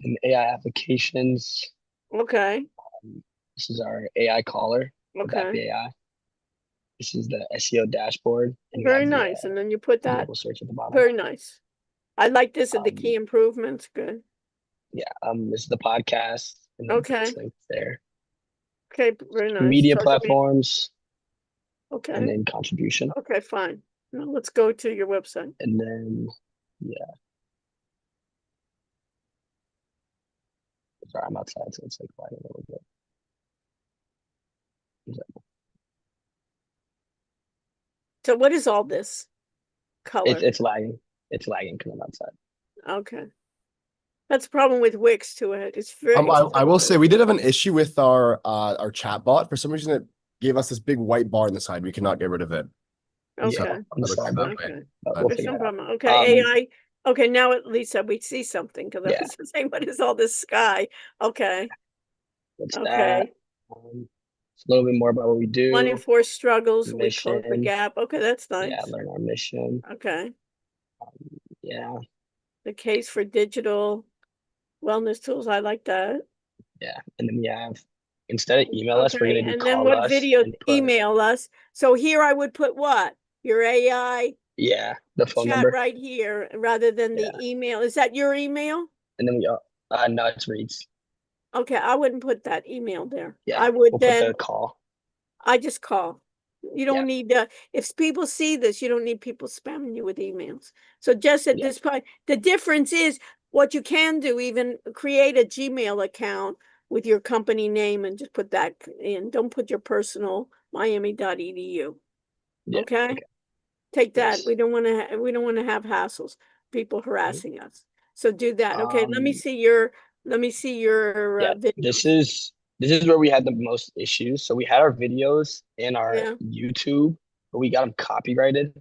Speaker 11: And AI applications.
Speaker 2: Okay.
Speaker 11: This is our AI caller.
Speaker 2: Okay.
Speaker 11: AI. This is the SEO dashboard. And
Speaker 2: Very nice. And then you put that.
Speaker 11: Google search at the bottom.
Speaker 2: Very nice. I like this at the key improvements. Good.
Speaker 11: Yeah. This is the podcast. And
Speaker 2: okay.
Speaker 11: Links there.
Speaker 2: Okay. Very nice.
Speaker 11: Media platforms.
Speaker 2: Okay.
Speaker 11: And then contribution.
Speaker 2: Okay, fine. Now let's go to your website.
Speaker 11: And then, yeah. Sorry, I'm outside, so it's like lagging a little bit.
Speaker 2: So what is all this color?
Speaker 11: It's lagging. It's lagging because I'm outside.
Speaker 2: Okay. That's a problem with Wix to it. It's very.
Speaker 12: I will say we did have an issue with our chat bot. For some reason, it gave us this big white bar on the side. We cannot get rid of it.
Speaker 2: Okay.
Speaker 12: So,
Speaker 2: Okay.
Speaker 11: We'll
Speaker 2: There's
Speaker 11: figure
Speaker 2: some
Speaker 11: it out.
Speaker 2: problem. Okay. AI. Okay. Now at least we see something because I was saying, what is all this sky? Okay.
Speaker 11: What's
Speaker 2: okay.
Speaker 11: that? It's a little bit more about what we do.
Speaker 2: 1 in 4 struggles.
Speaker 11: Mission.
Speaker 2: We close the gap. Okay, that's nice.
Speaker 11: Yeah, learn our mission.
Speaker 2: Okay.
Speaker 11: Yeah.
Speaker 2: The case for digital wellness tools. I like that.
Speaker 11: Yeah, and then we have instead of email us, we're gonna do
Speaker 2: and
Speaker 11: call
Speaker 2: then what
Speaker 11: us
Speaker 2: video
Speaker 11: and put-
Speaker 2: email us. So here I would put what? Your AI
Speaker 11: Yeah, the phone
Speaker 2: chat
Speaker 11: number.
Speaker 2: right here rather than the email. Is that your email?
Speaker 11: And then we no, it's Reed's.
Speaker 2: Okay, I wouldn't put that email there.
Speaker 11: Yeah,
Speaker 2: I would
Speaker 11: we'll
Speaker 2: then
Speaker 11: put the call.
Speaker 2: I just call. You don't need if people see this, you don't need people spamming you with emails. So just at this point, the difference is what you can do, even create a Gmail account with your company name and just put that in. Don't put your personal miami.edu. Okay? Take that. We don't want to have hassles, people harassing us. So do that. Okay, let me see your video.
Speaker 11: This is where we had the most issues. So we had our videos in our YouTube, but we got them copyrighted.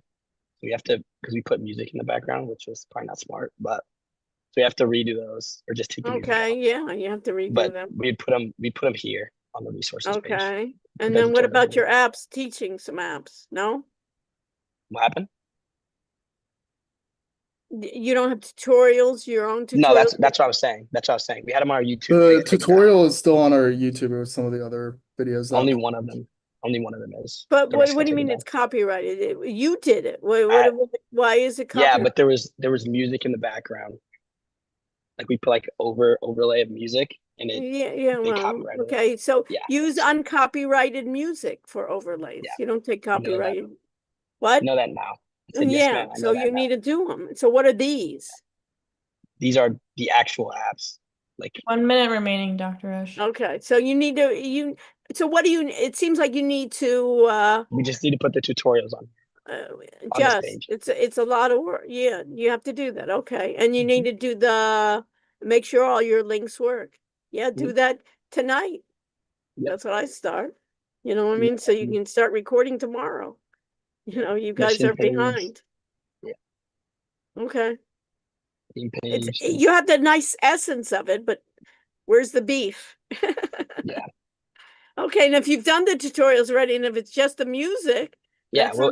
Speaker 11: We have to, because we put music in the background, which is probably not smart, but so we have to redo those or just take the music out.
Speaker 2: You have to redo them.
Speaker 11: We put them here on the resources page.
Speaker 2: Okay. And then what about your apps, teaching some apps? No?
Speaker 11: What happened?
Speaker 2: You don't have tutorials, your own tutorials?
Speaker 11: No, that's what I was saying. That's what I was saying. We had them on our YouTube.
Speaker 13: The tutorial is still on our YouTube with some of the other videos.
Speaker 11: Only one of them is.
Speaker 2: But what do you mean it's copyrighted? You did it. Why is it copyrighted?
Speaker 11: Yeah, but there was music in the background. Like we put like overlay of music and it
Speaker 2: okay. So use uncopyrighted music for overlays. You don't take copyrighted. What?
Speaker 11: I know that now.
Speaker 2: So you need to do them. So what are these?
Speaker 11: These are the actual apps. Like
Speaker 7: 1 minute remaining, Dr. Rush.
Speaker 2: Okay. So you need to so what do you it seems like you need to
Speaker 11: we just need to put the tutorials on.
Speaker 2: It's a lot of work. Yeah, you have to do that. Okay. And you need to do make sure all your links work. Yeah, do that tonight. That's what I start. You know what I mean? So you can start recording tomorrow. You know, you guys are behind.
Speaker 11: Yeah.
Speaker 2: Okay. You have the nice essence of it, but where's the beef?
Speaker 11: Yeah.
Speaker 2: Okay, and if you've done the tutorials already, and if it's just the music,
Speaker 11: it'll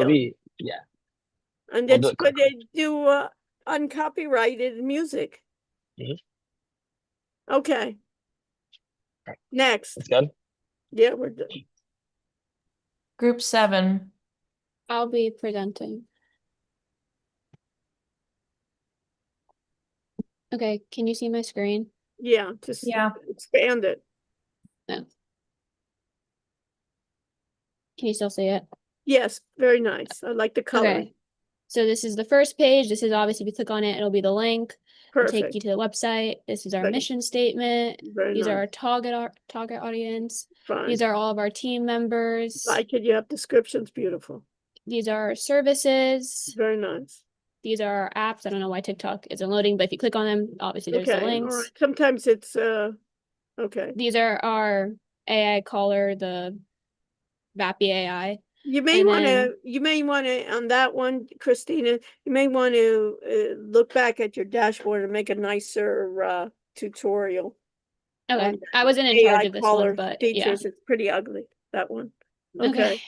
Speaker 11: be
Speaker 2: And then do uncopyrighted music. Okay. Next.
Speaker 11: That's good.
Speaker 2: Yeah, we're done.
Speaker 7: Group 7.
Speaker 14: I'll be presenting. Okay, can you see my screen?
Speaker 2: Yeah, just expand it.
Speaker 14: No. Can you still see it?
Speaker 2: Yes, very nice. I like the color.
Speaker 14: Okay. So this is the first page. This is obviously, if you click on it, it'll be the link. It'll take
Speaker 2: Perfect.
Speaker 14: you to the website. This is our
Speaker 2: Very-
Speaker 14: mission statement.
Speaker 2: Very
Speaker 14: These are
Speaker 2: nice.
Speaker 14: our target audience.
Speaker 2: Fine.
Speaker 14: These are all of our team members.
Speaker 2: Like it, you have descriptions, beautiful.
Speaker 14: These are our services.
Speaker 2: Very nice.
Speaker 14: These are our apps. I don't know why TikTok isn't loading, but if you click on them, obviously there's the
Speaker 2: Okay, all
Speaker 14: links.
Speaker 2: right. Sometimes it's okay.
Speaker 14: These are our AI caller, the VAPI AI.
Speaker 2: You may
Speaker 14: And
Speaker 2: want
Speaker 14: then-
Speaker 2: to, on that one, Christina, you may want to look back at your dashboard and make a nicer tutorial.
Speaker 14: Okay,
Speaker 2: on
Speaker 14: I wasn't in
Speaker 2: AI
Speaker 14: charge of this
Speaker 2: caller
Speaker 14: one, but yeah.
Speaker 2: features. It's pretty ugly, that one.
Speaker 14: Okay.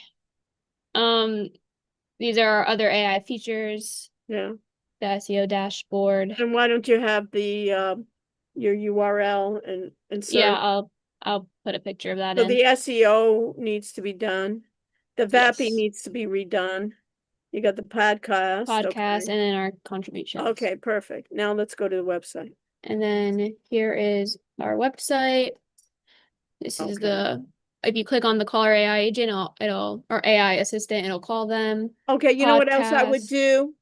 Speaker 14: These are our other AI features.
Speaker 2: Yeah.
Speaker 14: The SEO dashboard.
Speaker 2: And why don't you have the your URL and insert?
Speaker 14: Yeah, I'll put a picture of that
Speaker 2: So
Speaker 14: in.
Speaker 2: the SEO needs to be done. The VAPI
Speaker 14: Yes.
Speaker 2: needs to be redone. You got the podcast.
Speaker 14: Podcast
Speaker 2: okay.
Speaker 14: and then our contributions.
Speaker 2: Okay, perfect. Now let's go to the website.
Speaker 14: And then here is our website. This is if you click on the caller AI agent, or AI assistant, it'll call them.
Speaker 2: Okay, you know what else I would
Speaker 14: Podcast.
Speaker 2: do?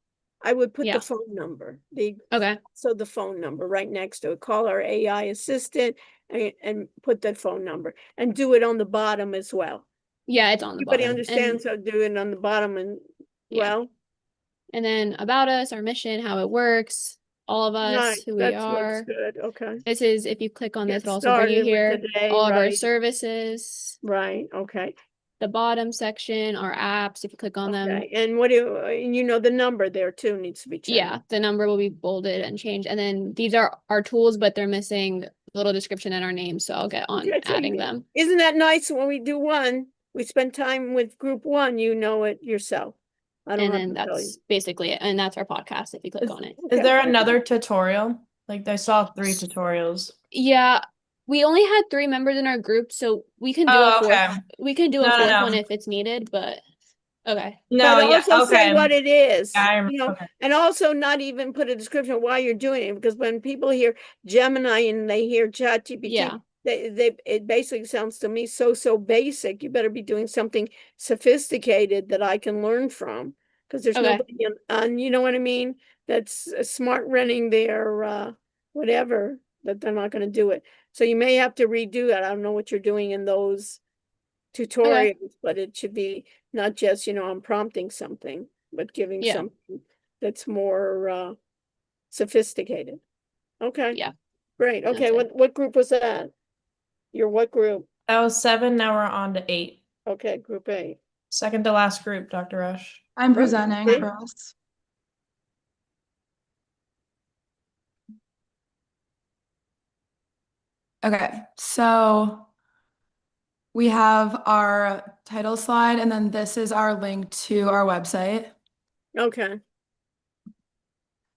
Speaker 2: I would put
Speaker 14: Yeah.
Speaker 2: the phone number.
Speaker 14: Okay.
Speaker 2: So the phone number right next to it. Call our AI assistant and put that phone number and do it on the bottom as well.
Speaker 14: Yeah, it's on the
Speaker 2: Everybody
Speaker 14: bottom.
Speaker 2: understands how to do it on the bottom and
Speaker 14: Yeah. And then about us, our mission, how it works, all of us,
Speaker 2: nice.
Speaker 14: who we
Speaker 2: That looks
Speaker 14: are.
Speaker 2: good. Okay.
Speaker 14: This is, if you click on this,
Speaker 2: Get
Speaker 14: it'll also bring you
Speaker 2: started with
Speaker 14: here,
Speaker 2: today,
Speaker 14: all of our
Speaker 2: right.
Speaker 14: services.
Speaker 2: Right. Okay.
Speaker 14: The bottom section, our apps, if you click on them.
Speaker 2: Okay. And what do you know, the number there too needs to be changed.
Speaker 14: Yeah, the number will be bolded and changed. And then these are our tools, but they're missing a little description and our name. So I'll get on
Speaker 2: Okay, so
Speaker 14: adding them.
Speaker 2: Isn't that nice when we do one? We spend time with group one, you know it yourself. I don't
Speaker 14: And
Speaker 2: have
Speaker 14: then
Speaker 2: to tell
Speaker 14: that's
Speaker 2: you.
Speaker 14: basically it. And that's our podcast if you click on it.
Speaker 7: Is there another tutorial? Like I saw 3 tutorials.
Speaker 14: Yeah, we only had 3 members in our group, so we can do a fourth.
Speaker 7: okay.
Speaker 14: We can do a
Speaker 7: No, no,
Speaker 14: fourth
Speaker 7: no.
Speaker 14: one if it's needed, but okay.
Speaker 7: No,
Speaker 2: But
Speaker 7: yeah,
Speaker 2: also say
Speaker 7: okay.
Speaker 2: what it is,
Speaker 7: Yeah, I
Speaker 2: you
Speaker 7: remember.
Speaker 2: know,
Speaker 7: Okay.
Speaker 2: and also not even put a description of why you're doing it, because when people hear Gemini and they hear ChatGPT,
Speaker 14: Yeah.
Speaker 2: it basically sounds to me so basic. You better be doing something sophisticated that I can learn from, because there's
Speaker 14: Okay.
Speaker 2: nobody on, you know what I mean? That's smart running their whatever, that they're not going to do it. So you may have to redo it. I don't know what you're doing in those tutorials, but it should be not just, you know, I'm prompting something, but giving
Speaker 14: Yeah.
Speaker 2: something that's more sophisticated. Okay.
Speaker 14: Yeah.
Speaker 2: Great. Okay.
Speaker 14: That's it.
Speaker 2: What group was that? Your what group?
Speaker 7: That was 7, now we're on to 8.
Speaker 2: Okay, group 8.
Speaker 7: Second to last group, Dr. Rush.
Speaker 6: I'm
Speaker 2: Right,
Speaker 6: presenting
Speaker 2: see?
Speaker 6: for us. Okay, so we have our title slide, and then this is our link to our website.
Speaker 2: Okay.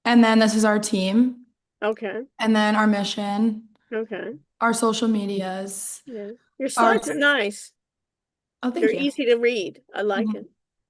Speaker 6: And then this is our team,
Speaker 2: Okay.
Speaker 6: and then our mission,
Speaker 2: Okay.
Speaker 6: our social medias.
Speaker 2: Yeah. Your slides are nice.
Speaker 6: Oh, thank
Speaker 2: They're
Speaker 6: you.
Speaker 2: easy to read. I like
Speaker 6: Mhm.
Speaker 2: it.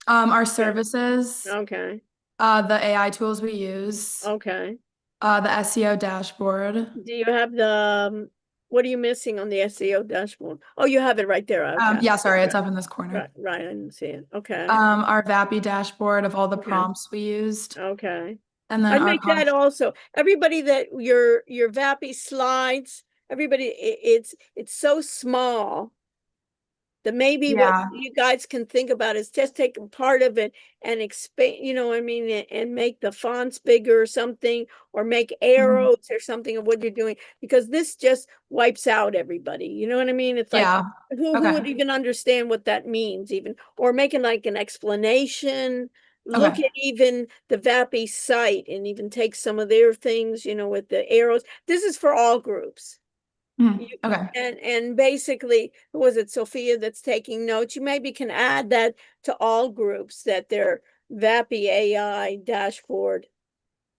Speaker 6: Our services,
Speaker 2: Okay.
Speaker 6: the AI tools we use,
Speaker 2: Okay.
Speaker 6: the SEO dashboard.
Speaker 2: Do you have the what are you missing on the SEO dashboard? Oh, you have it right there. Okay.
Speaker 6: Yeah, sorry, it's
Speaker 2: Right.
Speaker 6: up in this corner.
Speaker 2: Right, I didn't see it. Okay.
Speaker 6: Our VAPI dashboard of all the
Speaker 2: Okay.
Speaker 6: prompts we used.
Speaker 2: Okay.
Speaker 6: And then
Speaker 2: I'd
Speaker 6: our
Speaker 2: make that also. Everybody that your VAPI slides, everybody, it's so small that maybe
Speaker 6: Yeah.
Speaker 2: what you guys can think about is just take a part of it and expand, you know what I mean, and make the fonts bigger or something, or make arrows or something of what you're doing, because this just wipes out everybody. You know what I mean? It's like,
Speaker 6: Yeah.
Speaker 2: who
Speaker 6: Okay.
Speaker 2: would even understand what that means even, or making like an explanation. Look
Speaker 6: Okay.
Speaker 2: at even the VAPI site and even take some of their things, you know, with the arrows. This is for all groups.
Speaker 6: Okay.
Speaker 2: And basically, who was it, Sophia, that's taking notes? You maybe can add that to all groups, that their VAPI AI dashboard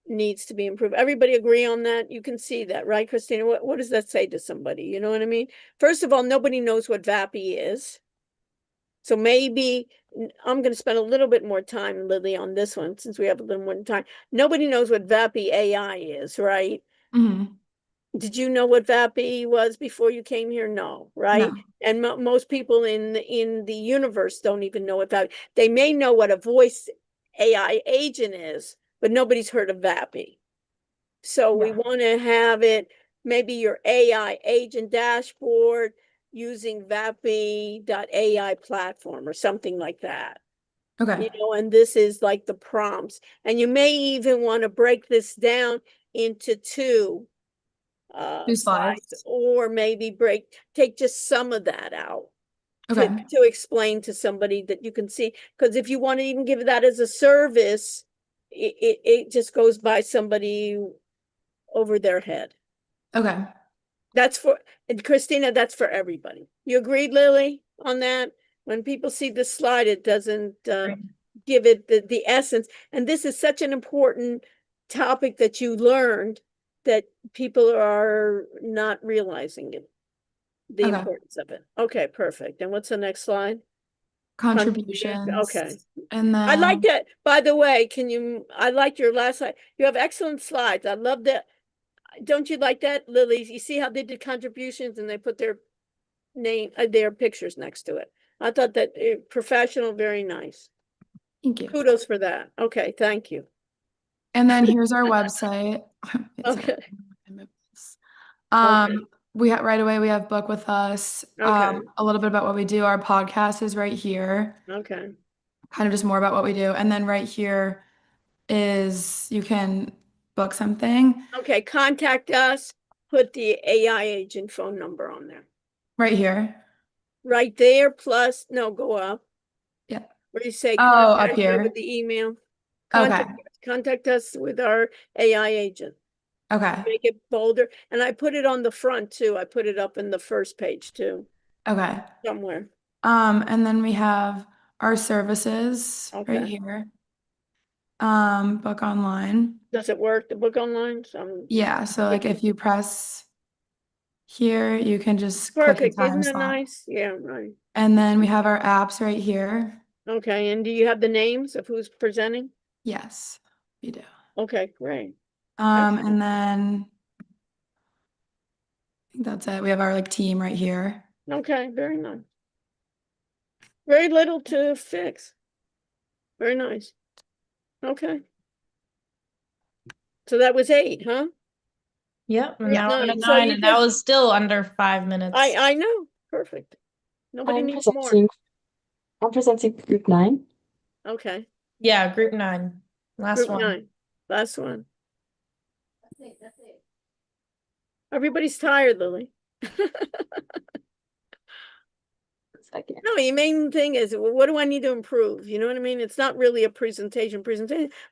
Speaker 2: needs to be improved. Everybody agree on that? You can see that, right, Christina? What does that say to somebody? You know what I mean? First of all, nobody knows what VAPI is. So maybe I'm going to spend a little bit more time, Lily, on this one since we have a little more time. Nobody knows what VAPI AI is, right?
Speaker 6: Mhm.
Speaker 2: Did you know what VAPI was before you came here? No, right?
Speaker 6: No.
Speaker 2: And most people in the universe don't even know what VAPI. They may know what a voice AI agent is, but nobody's heard of VAPI. So we want to have it, maybe your AI agent dashboard using VAPI.ai platform or something like that.
Speaker 6: Okay.
Speaker 2: You know, and this is like the prompts. And you may even want to break this down into two slides, or maybe take just some of that out
Speaker 6: Okay.
Speaker 2: to explain to somebody that you can see. Because if you want to even give that as a service, it just goes by somebody over their head.
Speaker 6: Okay.
Speaker 2: That's for, and Christina, that's for everybody. You agreed, Lily, on that? When people see the slide, it doesn't give it the essence. And this is such an important topic that you learned that people are not realizing it, the
Speaker 6: Okay.
Speaker 2: importance of it. Okay, perfect. And what's the next slide?
Speaker 6: Contributions.
Speaker 2: Okay.
Speaker 6: And
Speaker 2: I like
Speaker 6: then
Speaker 2: that. By the way, I like your last slide. You have excellent slides. I love that. Don't you like that, Lily? You see how they did contributions and they put their name, their pictures next to it. I thought that professional, very nice.
Speaker 6: thank you.
Speaker 2: Kudos for that. Okay, thank you.
Speaker 6: And then here's our website.
Speaker 2: Okay.
Speaker 6: We have right away we have book with us.
Speaker 2: Okay.
Speaker 6: A little bit about what we do. Our podcast is right here.
Speaker 2: Okay.
Speaker 6: Kind of just more about what we do. And then right here is you can book something.
Speaker 2: Okay, contact us. Put the AI agent phone number on there.
Speaker 6: Right here.
Speaker 2: Right there, plus, no, go up.
Speaker 6: Yeah.
Speaker 2: Where you say
Speaker 6: Oh, up
Speaker 2: contact
Speaker 6: here.
Speaker 2: with the email.
Speaker 6: Okay.
Speaker 2: Contact us with our AI agent.
Speaker 6: Okay.
Speaker 2: Make it bolder. And I put it on the front too. I put it up in the first page too.
Speaker 6: Okay.
Speaker 2: Somewhere.
Speaker 6: And then we have our services right
Speaker 2: Okay.
Speaker 6: here. Book online.
Speaker 2: Does it work, the book online?
Speaker 6: Yeah, so like if you press here, you can just click a
Speaker 2: Perfect. Isn't
Speaker 6: time
Speaker 2: that
Speaker 6: slot.
Speaker 2: nice? Yeah, right.
Speaker 6: And then we have our apps right here.
Speaker 2: Okay, and do you have the names of who's presenting?
Speaker 6: Yes, we do.
Speaker 2: Okay, great.
Speaker 6: And then I think that's it. We have our like team right here.
Speaker 2: Okay, very nice. Very little to fix. Very nice. Okay. So that was 8, huh?
Speaker 7: Yep, and
Speaker 2: Yeah,
Speaker 7: now we're at
Speaker 2: so
Speaker 7: 9,
Speaker 2: you
Speaker 7: and that
Speaker 2: just-
Speaker 7: was still under 5 minutes.
Speaker 2: I know. Perfect. Nobody
Speaker 9: I'm
Speaker 2: needs more.
Speaker 9: presenting group 9.
Speaker 2: Okay.
Speaker 7: Yeah, group 9. Last
Speaker 2: Group
Speaker 7: one.
Speaker 2: 9. Last one. That's it. Everybody's tired, Lily. No, the main thing is, well, what do I need to improve? You know what I mean? It's not really a presentation,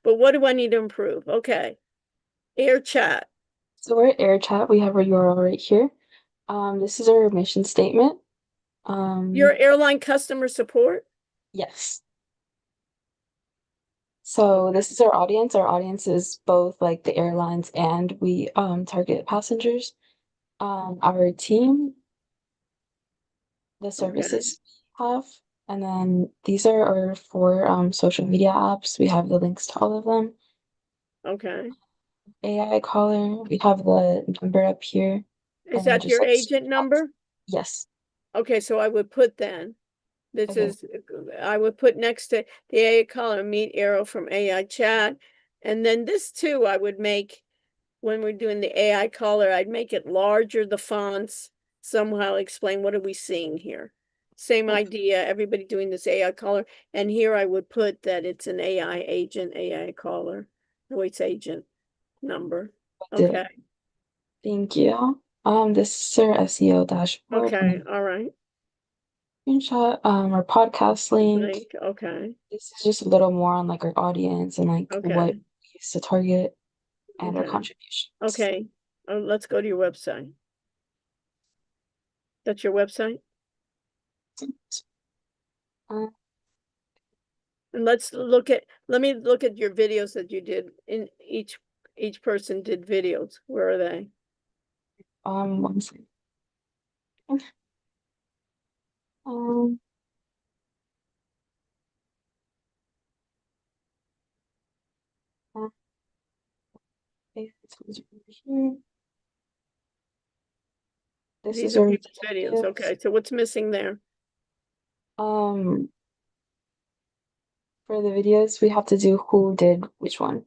Speaker 2: but what do I need to improve? Okay. Air chat.
Speaker 9: So we're at Air Chat. We have our URL right here. This is our mission statement.
Speaker 2: Your airline customer support?
Speaker 9: Yes. So this is our audience. Our audience is both like the airlines and we target passengers. Our team, the services we have, and then these are our 4 social media apps. We have the links to all of them.
Speaker 2: Okay.
Speaker 9: AI caller, we have the number up here.
Speaker 2: Is
Speaker 9: and then
Speaker 2: that
Speaker 9: just,
Speaker 2: your
Speaker 9: like,
Speaker 2: agent number?
Speaker 9: Yes.
Speaker 2: Okay, so I would put then, this
Speaker 9: Okay.
Speaker 2: is, I would put next to the AI caller, meet arrow from AI chat. And then this too, I would make, when we're doing the AI caller, I'd make it larger, the fonts, somehow explain what are we seeing here. Same idea, everybody doing this AI caller. And here I would put that it's an AI agent, AI caller, voice agent number.
Speaker 9: Did.
Speaker 2: Okay,
Speaker 9: Thank you. This is our SEO dashboard.
Speaker 2: okay, all right.
Speaker 9: Screenshot, our podcast link.
Speaker 2: Okay,
Speaker 9: This is just a little more on like our audience and like what
Speaker 2: okay,
Speaker 9: we use to target and our
Speaker 2: okay.
Speaker 9: contributions.
Speaker 2: Okay, let's go to your website. That's your website?
Speaker 9: Uh,
Speaker 2: And let me look at your videos that you did in each. each person did videos. Where are they?
Speaker 9: One second. Um, uh, okay, this one's over here. This
Speaker 2: These
Speaker 9: is
Speaker 2: are
Speaker 9: where we
Speaker 2: people's
Speaker 9: did
Speaker 2: videos. Okay, so what's missing there?
Speaker 9: Um, for the videos, we have to do who did which one.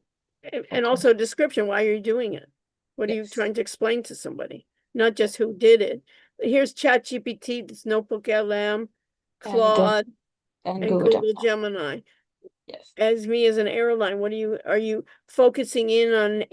Speaker 2: And also a description, why you're doing it. What are you trying to explain to somebody? Not just who did it. Here's ChatGPT, this Notebook LM, Claude,
Speaker 9: and
Speaker 2: and
Speaker 9: Google
Speaker 2: Google Gemini.
Speaker 9: Yes.
Speaker 2: As me as an airline, are you focusing in on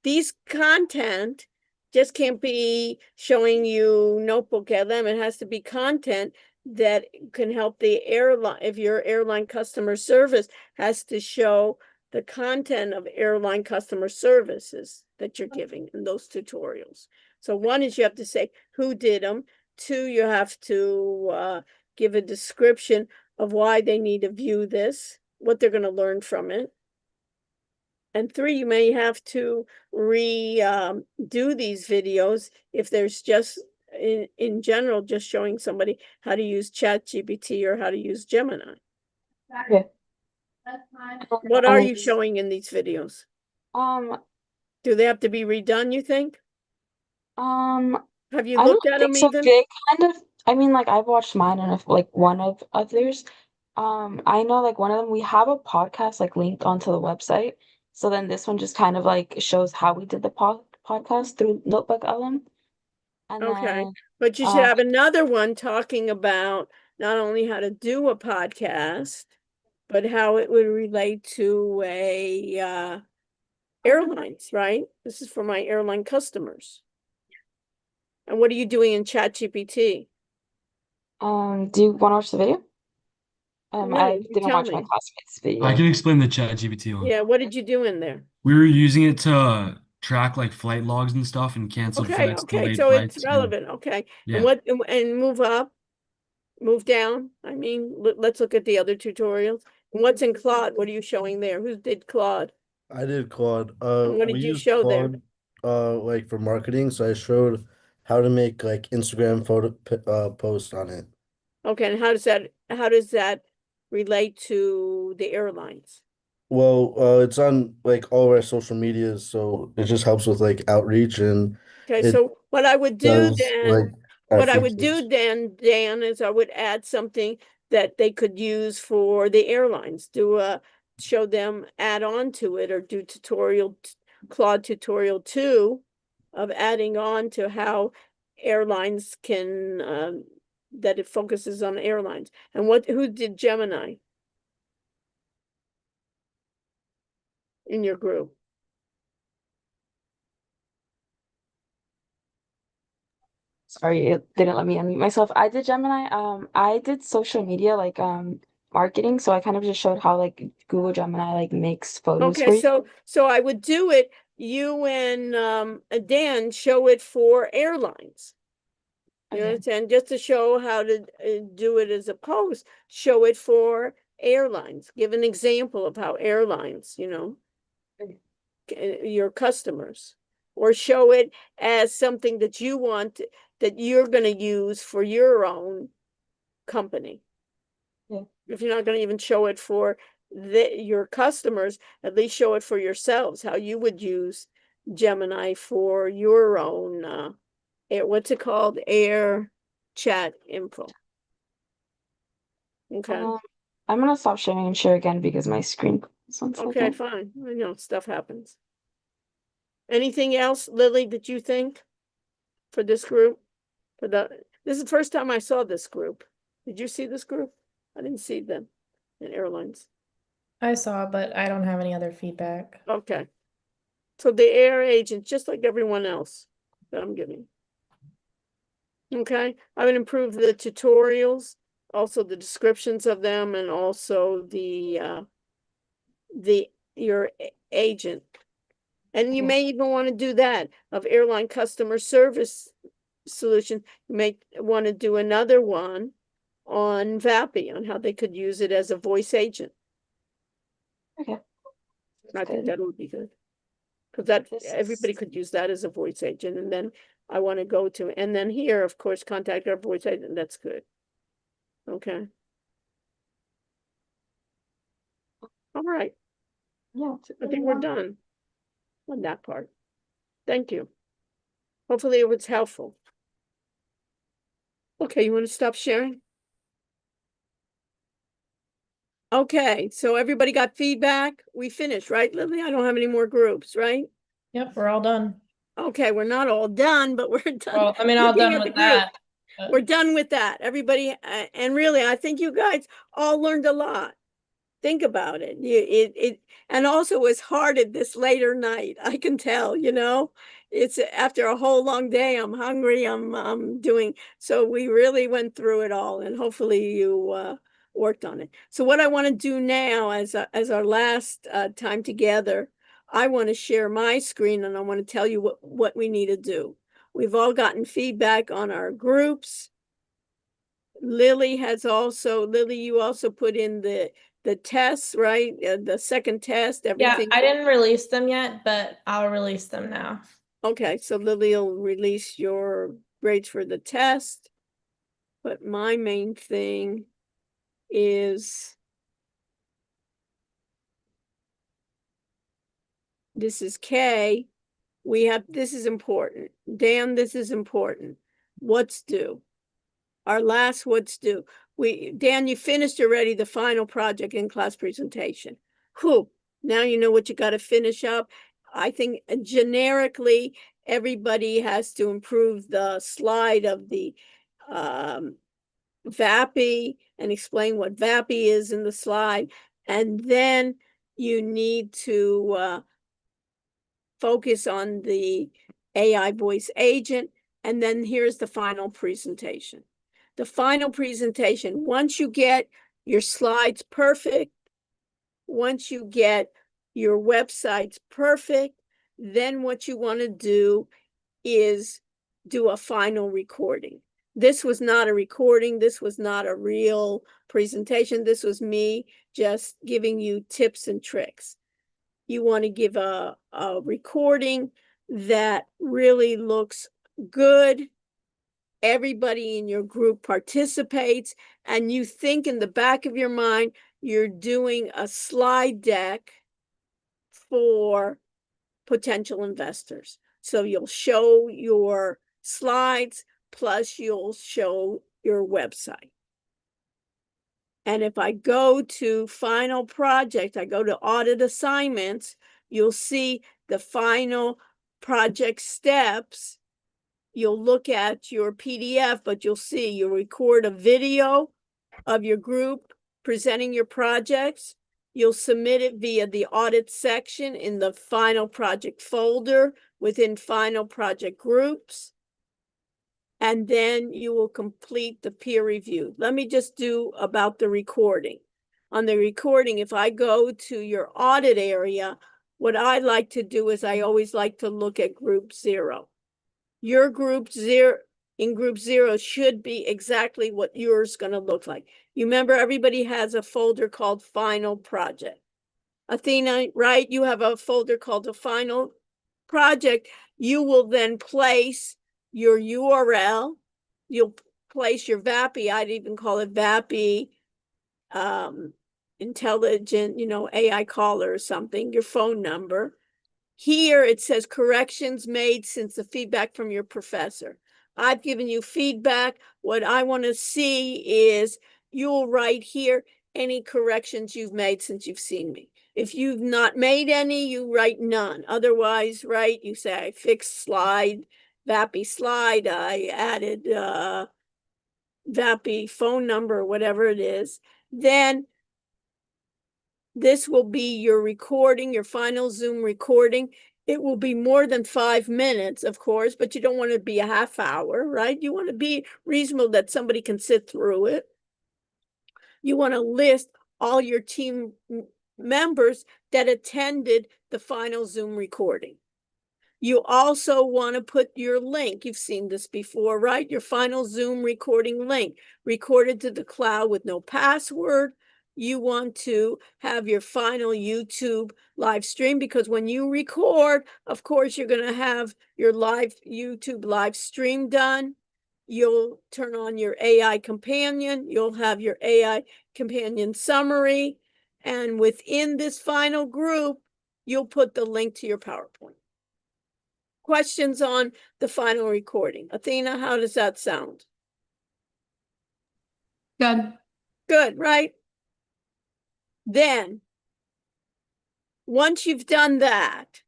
Speaker 2: these content? Just can't be showing you Notebook LM. It has to be content that can help the airline. If your airline customer service has to show the content of airline customer services that you're giving in those tutorials. So one is you have to say who did them. Two, you have to give a description of why they need to view this, what they're going to learn from it. And three, you may have to do these videos if there's just in general just showing somebody how to use ChatGPT or how to use Gemini.
Speaker 9: Okay.
Speaker 2: What are you showing in these videos?
Speaker 9: Do
Speaker 2: they have to be redone, you think? Have you
Speaker 9: I
Speaker 2: looked
Speaker 9: don't
Speaker 2: at
Speaker 9: think
Speaker 2: them
Speaker 9: so.
Speaker 2: even?
Speaker 9: They kind of, I mean, like I've watched mine and if like one of others. I know like one of them, we have a podcast like linked onto the website. So then this one just kind of like shows how we did the podcast through Notebook LM. And
Speaker 2: Okay,
Speaker 9: then
Speaker 2: but you should have another one talking about not only how to do a podcast, but how it would relate to a airlines, right? This is for my airline customers. And what are you doing in ChatGPT?
Speaker 9: do you want to watch the video?
Speaker 2: No,
Speaker 9: I
Speaker 2: you
Speaker 9: didn't
Speaker 2: tell
Speaker 9: watch my
Speaker 2: me.
Speaker 9: classmates' video.
Speaker 15: I can explain the ChatGPT one.
Speaker 2: Yeah, what did you do in there?
Speaker 15: We were using it to track like flight logs and stuff and canceled
Speaker 2: Okay,
Speaker 15: flights,
Speaker 2: okay,
Speaker 15: delayed
Speaker 2: so it's
Speaker 15: flights.
Speaker 2: relevant. Okay,
Speaker 15: Yeah.
Speaker 2: and what and move up, move down. I mean, let's look at the other tutorials. And what's in Claude? What are you showing there? Who did Claude?
Speaker 16: I did Claude.
Speaker 2: And what did
Speaker 16: We
Speaker 2: you
Speaker 16: used
Speaker 2: show there?
Speaker 16: Claude, like for marketing. So I showed how to make like Instagram posts on it.
Speaker 2: Okay, and how does that relate to the airlines?
Speaker 16: Well, it's on like all of our social medias, so it just helps with like outreach and
Speaker 2: Okay,
Speaker 16: it
Speaker 2: so what I would do
Speaker 16: does like
Speaker 2: then,
Speaker 16: our
Speaker 2: what I would
Speaker 16: features.
Speaker 2: do then, Dan, is I would add something that they could use for the airlines. Show them add on to it or do Claude tutorial 2 of adding on to how airlines can that it focuses on airlines. And who did Gemini in your group?
Speaker 9: Sorry, it didn't let me unmute myself. I did Gemini. I did social media like marketing, so I kind of just showed how like Google Gemini like makes photos for
Speaker 2: Okay,
Speaker 9: you.
Speaker 2: so I would do it, you and Dan show it for airlines. You understand? Just to show how to do it as a post, show it for airlines. Give an example of how airlines, your customers, or show it as something that you want that you're going to use for your own company.
Speaker 9: Yeah.
Speaker 2: If you're not going to even show it for your customers, at least show it for yourselves, how you would use Gemini for your own what's it called? Air chat info. Okay.
Speaker 9: I'm gonna stop sharing and share again because my screen.
Speaker 2: Okay, fine. I know stuff happens. Anything else, Lily, that you think for this group? This is the first time I saw this group. Did you see this group? I didn't see them in airlines.
Speaker 7: I saw, but I don't have any other feedback.
Speaker 2: Okay. So the air agents, just like everyone else that I'm giving. Okay, I would improve the tutorials, also the descriptions of them, and also your agent. And you may even want to do that of airline customer service solution. You may want to do another one on VAPI on how they could use it as a voice agent.
Speaker 9: Okay.
Speaker 2: I think that would be good. Because that,
Speaker 9: This
Speaker 2: everybody
Speaker 9: is,
Speaker 2: could use that as a voice agent, and then I want to go to, and then here, of course, contact our voice agent, that's good. Okay. All right,
Speaker 9: yeah.
Speaker 2: I think we're done on that part. Thank you. Hopefully it was helpful. Okay, you want to stop sharing? Okay, so everybody got feedback? We finished, right, Lily? I don't have any more groups, right?
Speaker 7: Yep, we're all done.
Speaker 2: Okay, we're not all done, but we're done.
Speaker 7: Well, I mean, all
Speaker 2: looking
Speaker 7: done
Speaker 2: at the
Speaker 7: with
Speaker 2: group.
Speaker 7: that. but-
Speaker 2: We're done with that. Everybody, and really, I think you guys all learned a lot. Think about it. And also it was hard at this later night. I can tell, it's after a whole long day. I'm hungry. I'm doing, so we really went through it all, and hopefully you worked on it. So what I want to do now as our last time together, I want to share my screen, and I want to tell you what we need to do. We've all gotten feedback on our groups. Lily, you also put in the tests, right? The second test,
Speaker 7: Yeah,
Speaker 2: everything.
Speaker 7: I didn't release them yet, but I'll release them now.
Speaker 2: Okay, so Lily will release your grades for the test. But my main thing is this is K. This is important. Dan, this is important. What's due? Our last what's due. Dan, you finished already the final project in class presentation. Whew, now you know what you got to finish up. I think generically, everybody has to improve the slide of the VAPI and explain what VAPI is in the slide. And then you need to focus on the AI voice agent. And then here's the final presentation. The final presentation, once you get your slides perfect, once you get your websites perfect, then what you want to do is do a final recording. This was not a recording. This was not a real presentation. This was me just giving you tips and tricks. You want to give a recording that really looks good. Everybody in your group participates, and you think in the back of your mind, you're doing a slide deck for potential investors. So you'll show your slides, plus you'll show your website. And if I go to final project, I go to audit assignments, you'll see the final project steps. You'll look at your PDF, but you'll see you record a video of your group presenting your projects. You'll submit it via the audit section in the final project folder within final project groups. And then you will complete the peer review. Let me just do about the recording. On the recording, if I go to your audit area, what I like to do is I always like to look at group 0. Your group 0 in group 0 should be exactly what yours is going to look like. You remember everybody has a folder called final project. Athena, right? You have a folder called the final project. You will then place your URL. You'll place your VAPI. I'd even call it VAPI intelligent, AI caller or something, your phone number. Here it says corrections made since the feedback from your professor. I've given you feedback. What I want to see is you'll write here any corrections you've made since you've seen me. If you've not made any, you write none. Otherwise, right, you say I fixed slide, VAPI slide, I added VAPI phone number, whatever it is. Then this will be your recording, your final Zoom recording. It will be more than 5 minutes, of course, but you don't want to be a half hour, right? You want to be reasonable that somebody can sit through it. You want to list all your team members that attended the final Zoom recording. You also want to put your link. You've seen this before, right? Your final Zoom recording link recorded to the cloud with no password, you want to have your final YouTube live stream, because when you record, of course, you're going to have your live YouTube live stream done. You'll turn on your AI companion. You'll have your AI companion summary. And within this final group, you'll put the link to your PowerPoint. Questions on the final recording? Athena, how does that sound?
Speaker 6: Good.
Speaker 2: Good, right? Then, once you've done that,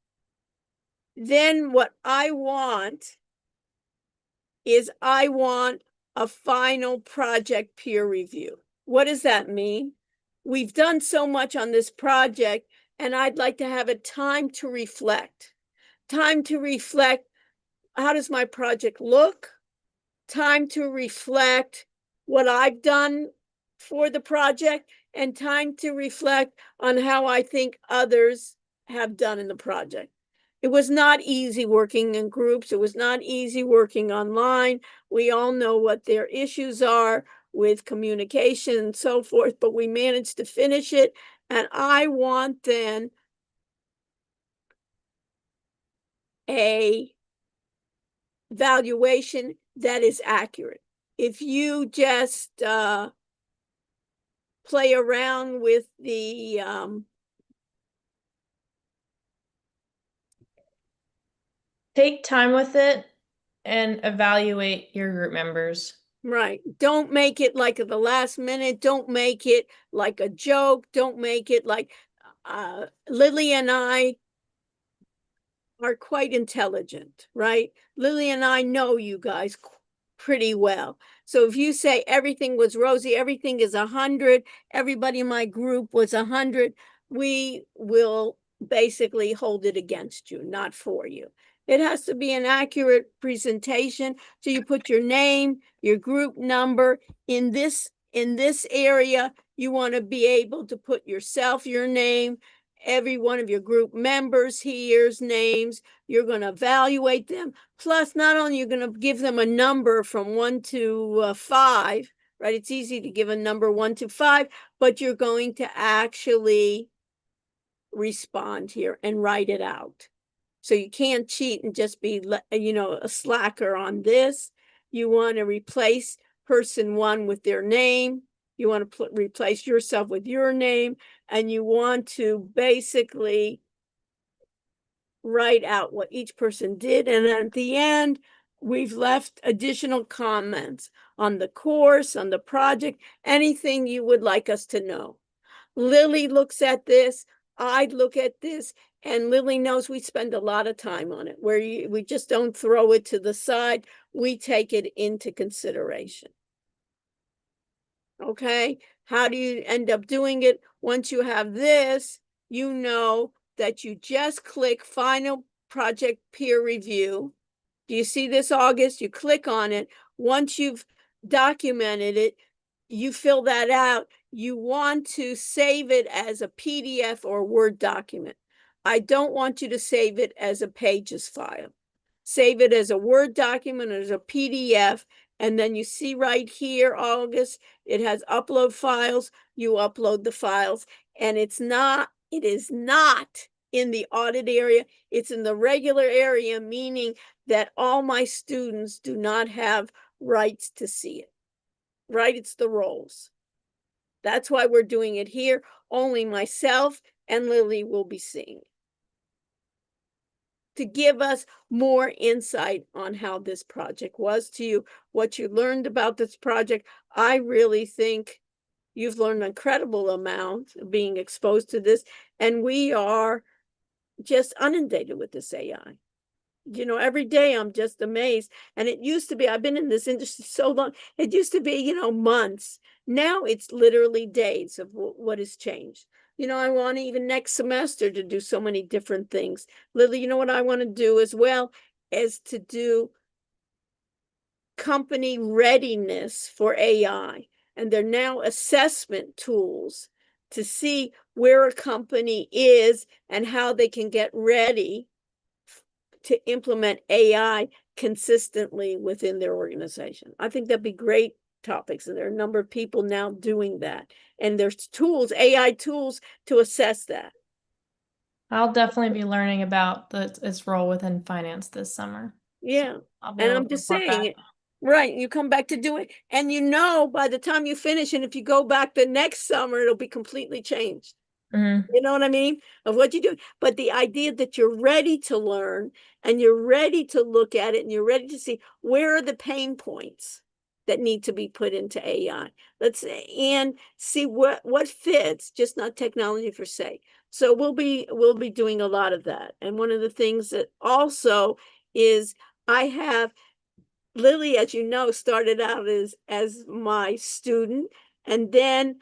Speaker 2: then what I want is I want a final project peer review. What does that mean? We've done so much on this project, and I'd like to have a time to reflect. Time to reflect, how does my project look? Time to reflect what I've done for the project, and time to reflect on how I think others have done in the project. It was not easy working in groups. It was not easy working online. We all know what their issues are with communication and so forth, but we managed to finish it. And I want then a valuation that is accurate. If you just play around with the
Speaker 7: Take time with it and evaluate your group members.
Speaker 2: right, don't make it like at the last minute. Don't make it like a joke. Don't make it like Lily and I are quite intelligent, right? Lily and I know you guys pretty well. So if you say everything was rosy, everything is 100, everybody in my group was 100, we will basically hold it against you, not for you. It has to be an accurate presentation. So you put your name, your group number in this area. You want to be able to put yourself, your name, every one of your group members here's names. You're going to evaluate them. Plus, not only you're going to give them a number from 1 to 5, right? It's easy to give a number 1 to 5, but you're going to actually respond here and write it out. So you can't cheat and just be, a slacker on this. You want to replace person 1 with their name. You want to replace yourself with your name, and you want to basically write out what each person did. And at the end, we've left additional comments on the course, on the project, anything you would like us to know. Lily looks at this, I look at this, and Lily knows we spend a lot of time on it, where we just don't throw it to the side. We take it into consideration. Okay, how do you end up doing it? Once you have this, you know that you just click Final Project Peer Review. Do you see this, August? You click on it. Once you've documented it, you fill that out. You want to save it as a PDF or Word document. I don't want you to save it as a Pages file. Save it as a Word document or as a PDF. And then you see right here, August, it has upload files. You upload the files, and it is not in the audit area. It's in the regular area, meaning that all my students do not have rights to see it, right? It's the roles. That's why we're doing it here. Only myself and Lily will be seeing it, to give us more insight on how this project was to you, what you learned about this project. I really think you've learned an incredible amount being exposed to this, and we are just inundated with this AI. Every day I'm just amazed. And it used to be, I've been in this industry so long, it used to be, months. Now it's literally days of what has changed. I want even next semester to do so many different things. Lily, you know what I want to do as well as to do company readiness for AI. And they're now assessment tools to see where a company is and how they can get ready to implement AI consistently within their organization. I think that'd be great topics, and there are a number of people now doing that. And there's tools, AI tools to assess that.
Speaker 7: I'll definitely be learning about its role within finance this summer.
Speaker 2: Yeah.
Speaker 7: I'll be
Speaker 2: And
Speaker 7: able
Speaker 2: I'm
Speaker 7: to
Speaker 2: just
Speaker 7: report
Speaker 2: saying
Speaker 7: back.
Speaker 2: it. Right. You come back to do it. And by the time you finish, and if you go back the next summer, it'll be completely changed.
Speaker 7: Mm-hmm.
Speaker 2: You know what I mean? Of what you do. But the idea that you're ready to learn and you're ready to look at it and you're ready to see where are the pain points that need to be put into AI. And see what fits, just not technology for sake. So we'll be doing a lot of that. And one of the things that also is I have Lily, as you know, started out as my student, and then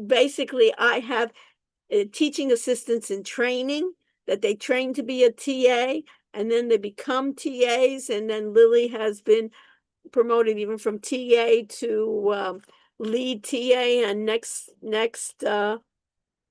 Speaker 2: basically I have teaching assistants in training that they train to be a TA, and then they become TAs, and then Lily has been promoted even from TA to lead TA, and next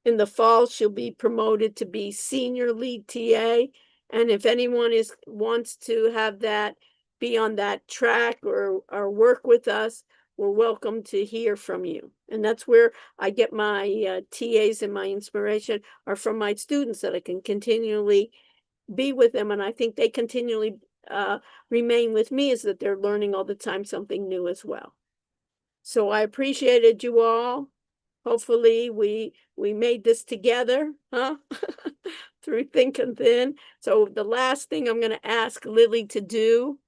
Speaker 2: in the fall she'll be promoted to be senior lead TA. And if anyone wants to have that, be on that track or work with us, we're welcome to hear from you. And that's where I get my TAs and my inspiration are from my students, that I can continually be with them. And I think they continually remain with me, is that they're learning all the time something new as well. So I appreciated you all. Hopefully we made this together, huh? Through thick and thin. So the last thing I'm going to ask Lily to do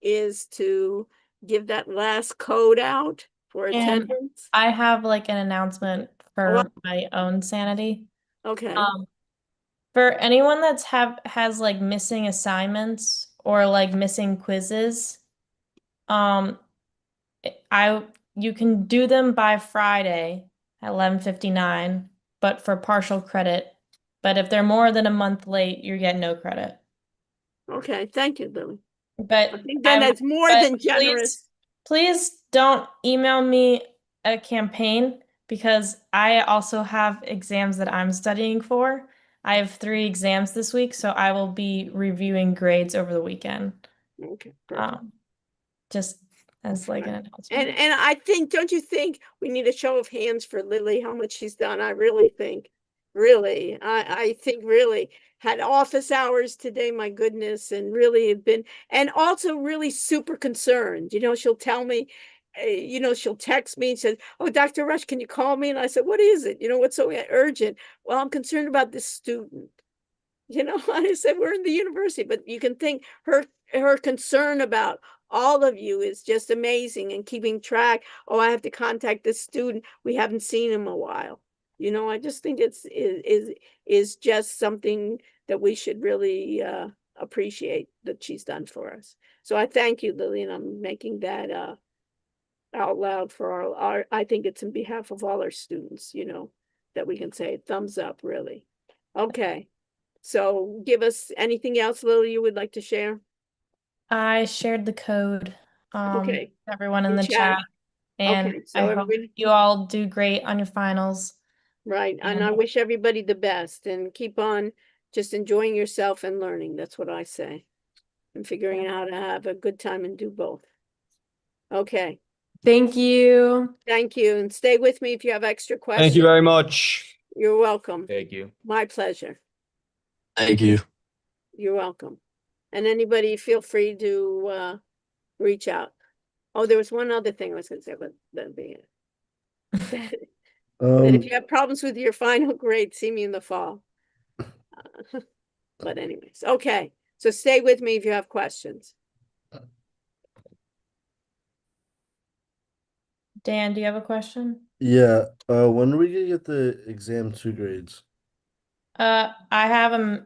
Speaker 2: is to give that last code out for
Speaker 7: And
Speaker 2: attendance.
Speaker 7: I have like an announcement for my own sanity.
Speaker 2: Okay.
Speaker 7: For anyone has like missing assignments or like missing quizzes, you can do them by Friday at 11:59, but for partial credit. But if they're more than a month late, you get no credit.
Speaker 2: Okay, thank you, Lily.
Speaker 7: But
Speaker 2: I think then that's more than generous.
Speaker 7: Please don't email me a campaign, because I also have exams that I'm studying for. I have 3 exams this week, so I will be reviewing grades over the weekend.
Speaker 2: Okay, perfect.
Speaker 7: Just as like an announcement.
Speaker 2: And I think, don't you think we need a show of hands for Lily, how much she's done? I really think, I think really had office hours today, my goodness, and really have been, and also really super concerned. She'll tell me, she'll text me and says, "Oh, Dr. Rush, can you call me?" And I said, "What is it? What's so urgent?" "Well, I'm concerned about this student." I said, "We're in the university," but you can think her concern about all of you is just amazing, and keeping track. "Oh, I have to contact this student. We haven't seen him a while." I just think is just something that we should really appreciate that she's done for us. So I thank you, Lily, and I'm making that out loud for our I think it's in behalf of all our students, that we can say thumbs up, really. Okay. So give us anything else, Lily, you would like to share?
Speaker 7: I shared the code,
Speaker 2: Okay.
Speaker 7: everyone in
Speaker 2: In
Speaker 7: the
Speaker 2: chat.
Speaker 7: chat, and
Speaker 2: Okay, so
Speaker 7: I hope
Speaker 2: everybody,
Speaker 7: you all do great on your finals.
Speaker 2: right. And
Speaker 7: And
Speaker 2: I wish everybody the best, and keep on just enjoying yourself and learning. That's what I say. And figuring out how to have a good time and do both. Okay.
Speaker 4: Thank you.
Speaker 2: Thank you. And stay with me if you have extra questions.
Speaker 8: Thank you very much.
Speaker 2: You're welcome.
Speaker 5: Thank you.
Speaker 2: My pleasure.
Speaker 3: Thank you.
Speaker 2: You're welcome. And anybody, feel free to reach out. Oh, there was one other thing I was going to say, but that'd be it. That if you have problems with your final grade, see me in the fall. But anyways, okay. So stay with me if you have questions.
Speaker 7: Dan, do you have a question?
Speaker 16: Yeah. When are we gonna get the exam 2 grades?
Speaker 7: I have them